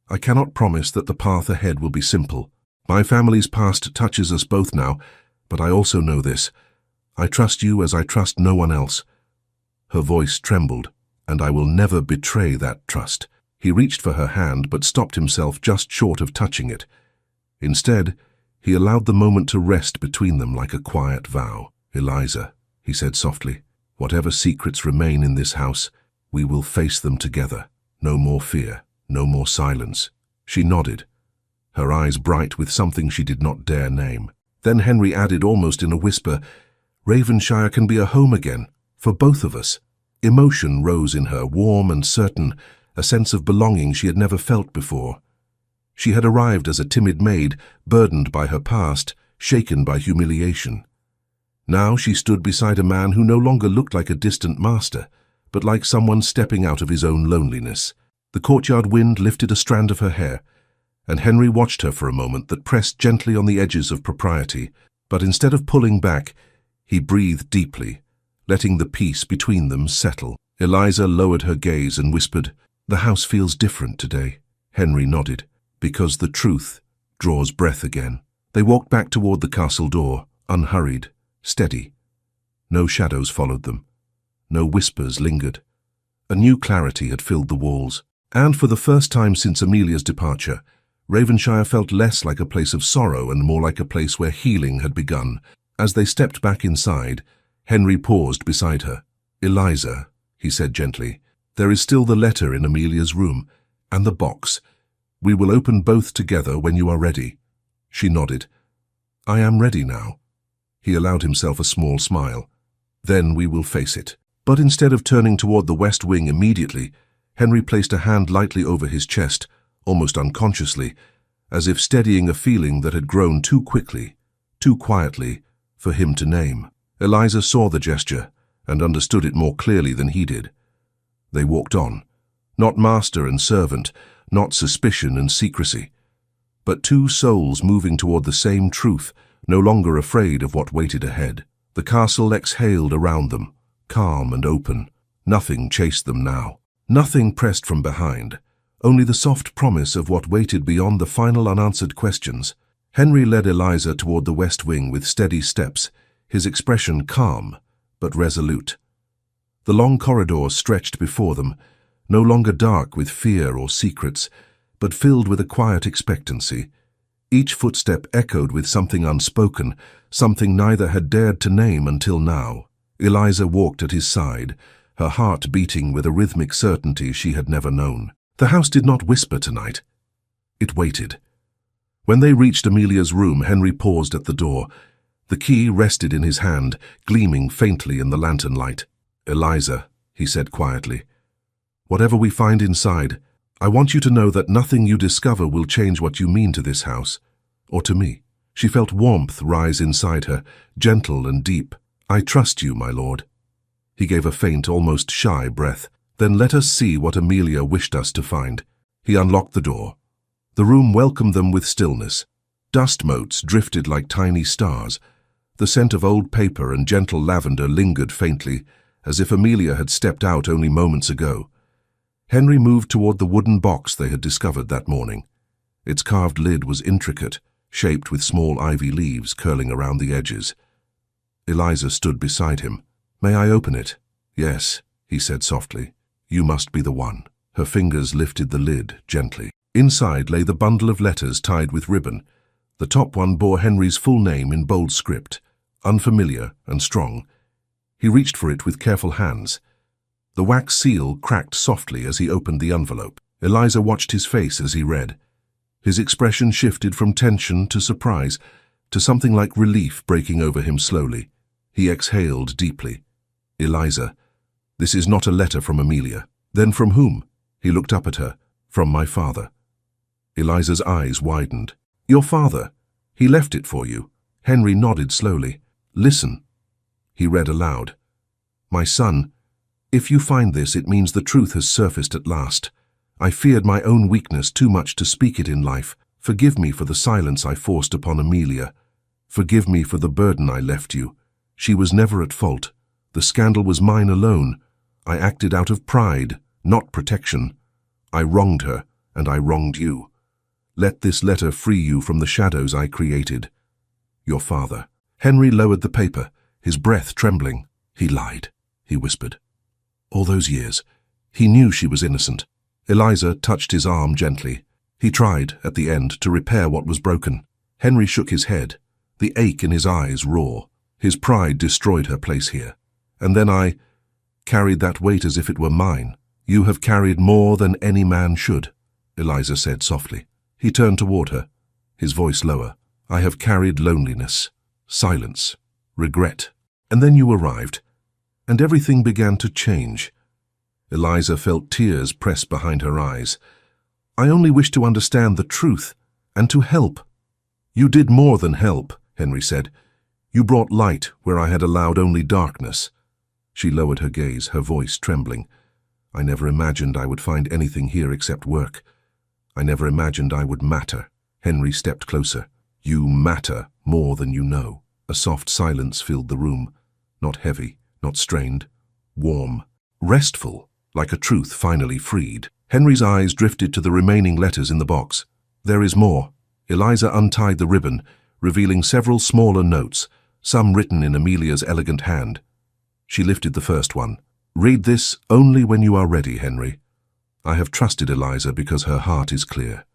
I cannot promise that the path ahead will be simple. My family's past touches us both now, but I also know this. I trust you as I trust no one else." Her voice trembled, "and I will never betray that trust." He reached for her hand but stopped himself just short of touching it. Instead, he allowed the moment to rest between them like a quiet vow. "Eliza," he said softly, "whatever secrets remain in this house, we will face them together. No more fear, no more silence." She nodded, her eyes bright with something she did not dare name. Then Henry added almost in a whisper, "Ravenshire can be a home again, for both of us." Emotion rose in her, warm and certain, a sense of belonging she had never felt before. She had arrived as a timid maid, burdened by her past, shaken by humiliation. Now she stood beside a man who no longer looked like a distant master, but like someone stepping out of his own loneliness. The courtyard wind lifted a strand of her hair, and Henry watched her for a moment that pressed gently on the edges of propriety, but instead of pulling back, he breathed deeply, letting the peace between them settle. Eliza lowered her gaze and whispered, "The house feels different today." Henry nodded. "Because the truth draws breath again." They walked back toward the castle door, unhurried, steady. No shadows followed them. No whispers lingered. A new clarity had filled the walls. And for the first time since Amelia's departure, Ravenshire felt less like a place of sorrow and more like a place where healing had begun. As they stepped back inside, Henry paused beside her. "Eliza," he said gently, "there is still the letter in Amelia's room, and the box. We will open both together when you are ready." She nodded. "I am ready now." He allowed himself a small smile. "Then we will face it." But instead of turning toward the west wing immediately, Henry placed a hand lightly over his chest, almost unconsciously, as if steadying a feeling that had grown too quickly, too quietly, for him to name. Eliza saw the gesture and understood it more clearly than he did. They walked on, not master and servant, not suspicion and secrecy, but two souls moving toward the same truth, no longer afraid of what waited ahead. The castle exhaled around them, calm and open. Nothing chased them now. Nothing pressed from behind. Only the soft promise of what waited beyond the final unanswered questions. Henry led Eliza toward the west wing with steady steps, his expression calm but resolute. The long corridor stretched before them, no longer dark with fear or secrets, but filled with a quiet expectancy. Each footstep echoed with something unspoken, something neither had dared to name until now. Eliza walked at his side, her heart beating with a rhythmic certainty she had never known. The house did not whisper tonight. It waited. When they reached Amelia's room, Henry paused at the door. The key rested in his hand, gleaming faintly in the lantern light. "Eliza," he said quietly, "whatever we find inside, I want you to know that nothing you discover will change what you mean to this house, or to me." She felt warmth rise inside her, gentle and deep. "I trust you, my lord." He gave a faint, almost shy breath. "Then let us see what Amelia wished us to find." He unlocked the door. The room welcomed them with stillness. Dust motes drifted like tiny stars. The scent of old paper and gentle lavender lingered faintly, as if Amelia had stepped out only moments ago. Henry moved toward the wooden box they had discovered that morning. Its carved lid was intricate, shaped with small ivy leaves curling around the edges. Eliza stood beside him. "May I open it?" "Yes," he said softly. "You must be the one." Her fingers lifted the lid gently. Inside lay the bundle of letters tied with ribbon. The top one bore Henry's full name in bold script, unfamiliar and strong. He reached for it with careful hands. The wax seal cracked softly as he opened the envelope. Eliza watched his face as he read. His expression shifted from tension to surprise, to something like relief breaking over him slowly. He exhaled deeply. "Eliza, this is not a letter from Amelia." "Then from whom?" He looked up at her. "From my father." Eliza's eyes widened. "Your father? He left it for you?" Henry nodded slowly. "Listen." He read aloud. "My son, if you find this, it means the truth has surfaced at last. I feared my own weakness too much to speak it in life. Forgive me for the silence I forced upon Amelia. Forgive me for the burden I left you. She was never at fault. The scandal was mine alone. I acted out of pride, not protection. I wronged her, and I wronged you. Let this letter free you from the shadows I created. Your father." Henry lowered the paper, his breath trembling. "He lied," he whispered. "All those years, he knew she was innocent." Eliza touched his arm gently. He tried, at the end, to repair what was broken. Henry shook his head, the ache in his eyes raw. His pride destroyed her place here. "And then I carried that weight as if it were mine." "You have carried more than any man should," Eliza said softly. He turned toward her, his voice lower. "I have carried loneliness, silence, regret. And then you arrived, and everything began to change." Eliza felt tears press behind her eyes. "I only wish to understand the truth, and to help." "You did more than help," Henry said. "You brought light where I had allowed only darkness." She lowered her gaze, her voice trembling. "I never imagined I would find anything here except work. I never imagined I would matter." Henry stepped closer. "You matter more than you know." A soft silence filled the room, not heavy, not strained, warm, restful, like a truth finally freed. Henry's eyes drifted to the remaining letters in the box. "There is more." Eliza untied the ribbon, revealing several smaller notes, some written in Amelia's elegant hand. She lifted the first one. "Read this only when you are ready, Henry. I have trusted Eliza because her heart is clear.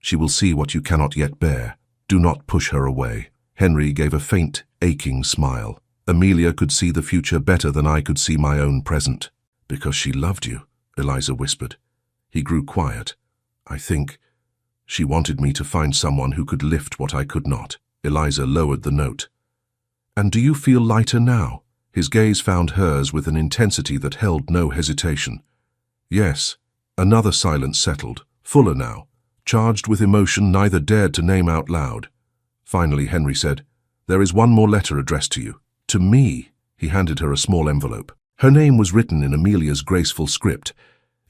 She will see what you cannot yet bear. Do not push her away." Henry gave a faint, aching smile. "Amelia could see the future better than I could see my own present." "Because she loved you," Eliza whispered. He grew quiet. "I think she wanted me to find someone who could lift what I could not." Eliza lowered the note. "And do you feel lighter now?" His gaze found hers with an intensity that held no hesitation. "Yes." Another silence settled, fuller now, charged with emotion neither dared to name out loud. Finally, Henry said, "There is one more letter addressed to you." "To me?" He handed her a small envelope. Her name was written in Amelia's graceful script.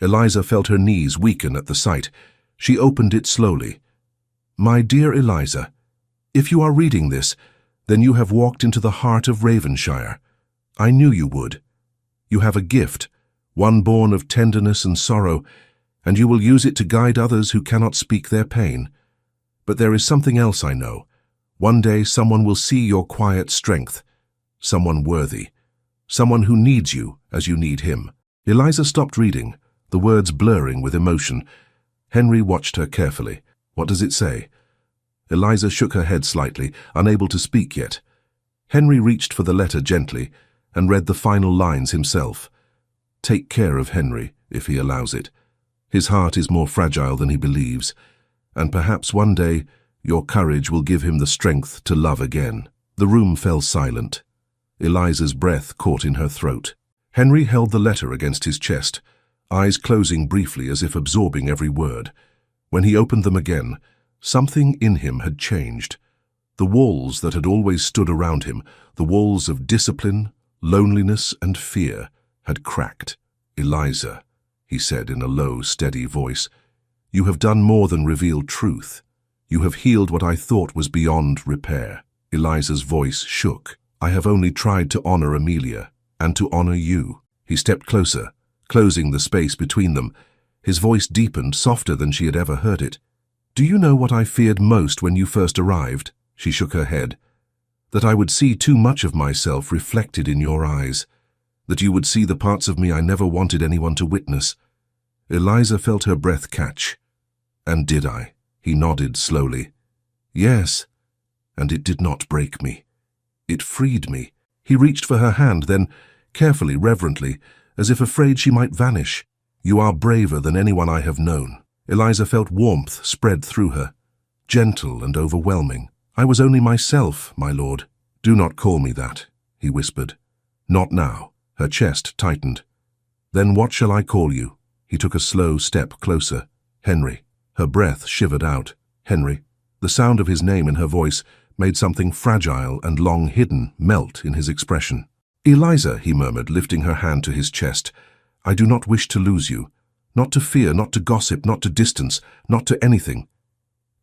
Eliza felt her knees weaken at the sight. She opened it slowly. "My dear Eliza, if you are reading this, then you have walked into the heart of Ravenshire. I knew you would. You have a gift, one born of tenderness and sorrow, and you will use it to guide others who cannot speak their pain. But there is something else I know. One day someone will see your quiet strength, someone worthy, someone who needs you as you need him." Eliza stopped reading, the words blurring with emotion. Henry watched her carefully. "What does it say?" Eliza shook her head slightly, unable to speak yet. Henry reached for the letter gently and read the final lines himself. "Take care of Henry, if he allows it. His heart is more fragile than he believes, and perhaps one day your courage will give him the strength to love again." The room fell silent. Eliza's breath caught in her throat. Henry held the letter against his chest, eyes closing briefly as if absorbing every word. When he opened them again, something in him had changed. The walls that had always stood around him, the walls of discipline, loneliness, and fear, had cracked. "Eliza," he said in a low, steady voice, "you have done more than reveal truth. You have healed what I thought was beyond repair." Eliza's voice shook. "I have only tried to honor Amelia, and to honor you." He stepped closer, closing the space between them. His voice deepened, softer than she had ever heard it. "Do you know what I feared most when you first arrived?" She shook her head. that I would see too much of myself reflected in your eyes, that you would see the parts of me I never wanted anyone to witness. Eliza felt her breath catch. And did I? He nodded slowly. Yes, and it did not break me. It freed me. He reached for her hand, then, carefully, reverently, as if afraid she might vanish. You are braver than anyone I have known. Eliza felt warmth spread through her, gentle and overwhelming. I was only myself, my lord. Do not call me that, he whispered. Not now. Her chest tightened. Then what shall I call you? He took a slow step closer. Henry. Her breath shivered out. Henry. The sound of his name in her voice made something fragile and long hidden melt in his expression. Eliza, he murmured, lifting her hand to his chest. I do not wish to lose you. Not to fear, not to gossip, not to distance, not to anything.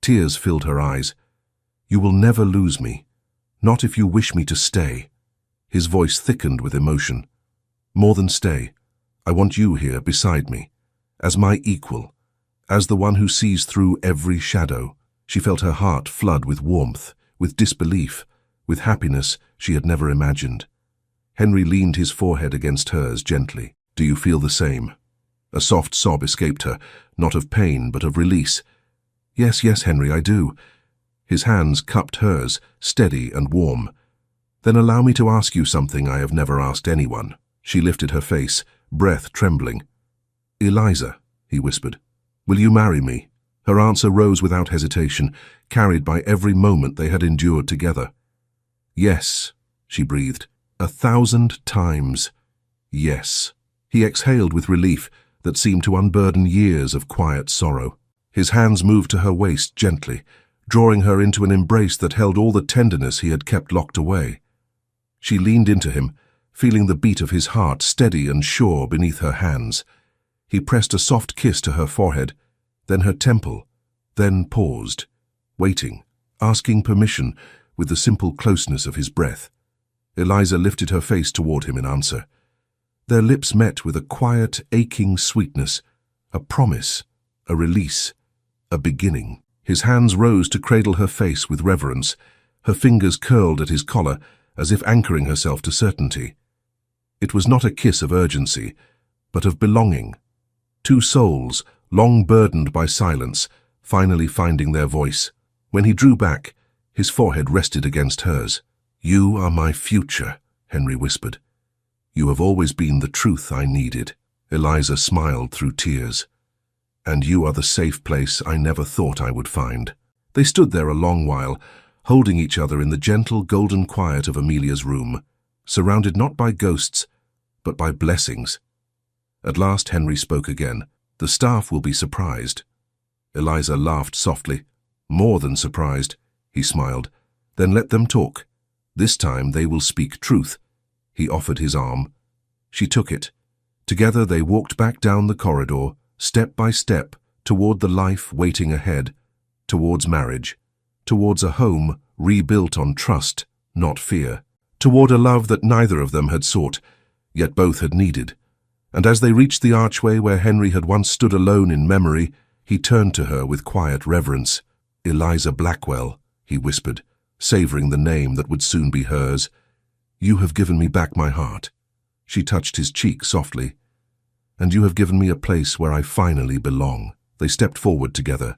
Tears filled her eyes. You will never lose me. Not if you wish me to stay. His voice thickened with emotion. More than stay. I want you here beside me, as my equal, as the one who sees through every shadow. She felt her heart flood with warmth, with disbelief, with happiness she had never imagined. Henry leaned his forehead against hers gently. Do you feel the same? A soft sob escaped her, not of pain but of release. Yes, yes, Henry, I do. His hands cupped hers, steady and warm. Then allow me to ask you something I have never asked anyone. She lifted her face, breath trembling. Eliza, he whispered, will you marry me? Her answer rose without hesitation, carried by every moment they had endured together. Yes, she breathed, 1,000 times. Yes. He exhaled with relief that seemed to unburden years of quiet sorrow. His hands moved to her waist gently, drawing her into an embrace that held all the tenderness he had kept locked away. She leaned into him, feeling the beat of his heart steady and sure beneath her hands. He pressed a soft kiss to her forehead, then her temple, then paused, waiting, asking permission with the simple closeness of his breath. Eliza lifted her face toward him in answer. Their lips met with a quiet, aching sweetness, a promise, a release, a beginning. His hands rose to cradle her face with reverence, her fingers curled at his collar as if anchoring herself to certainty. It was not a kiss of urgency, but of belonging. Two souls, long burdened by silence, finally finding their voice. When he drew back, his forehead rested against hers. You are my future, Henry whispered. You have always been the truth I needed. Eliza smiled through tears. And you are the safe place I never thought I would find. They stood there a long while, holding each other in the gentle golden quiet of Amelia's room, surrounded not by ghosts, but by blessings. At last Henry spoke again. The staff will be surprised. Eliza laughed softly. More than surprised, he smiled. Then let them talk. This time they will speak truth. He offered his arm. She took it. Together they walked back down the corridor, step by step, toward the life waiting ahead, towards marriage, towards a home rebuilt on trust, not fear, toward a love that neither of them had sought, yet both had needed. And as they reached the archway where Henry had once stood alone in memory, he turned to her with quiet reverence. Eliza Blackwell, he whispered, savoring the name that would soon be hers. You have given me back my heart. She touched his cheek softly. And you have given me a place where I finally belong. They stepped forward together.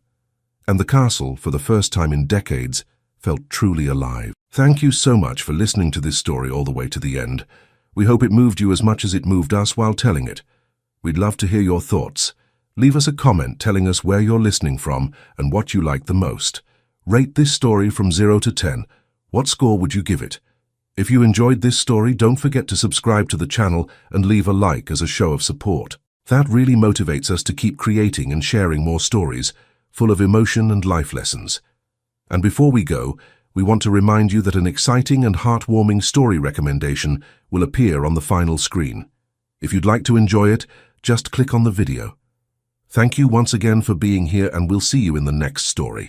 And the castle, for the first time in decades, felt truly alive. Thank you so much for listening to this story all the way to the end. We hope it moved you as much as it moved us while telling it. We'd love to hear your thoughts. Leave us a comment telling us where you're listening from and what you liked the most. Rate this story from 0 to 10. What score would you give it? If you enjoyed this story, don't forget to subscribe to the channel and leave a like as a show of support. That really motivates us to keep creating and sharing more stories, full of emotion and life lessons. And before we go, we want to remind you that an exciting and heartwarming story recommendation will appear on the final screen. If you'd like to enjoy it, just click on the video. Thank you once again for being here, and we'll see you in the next story.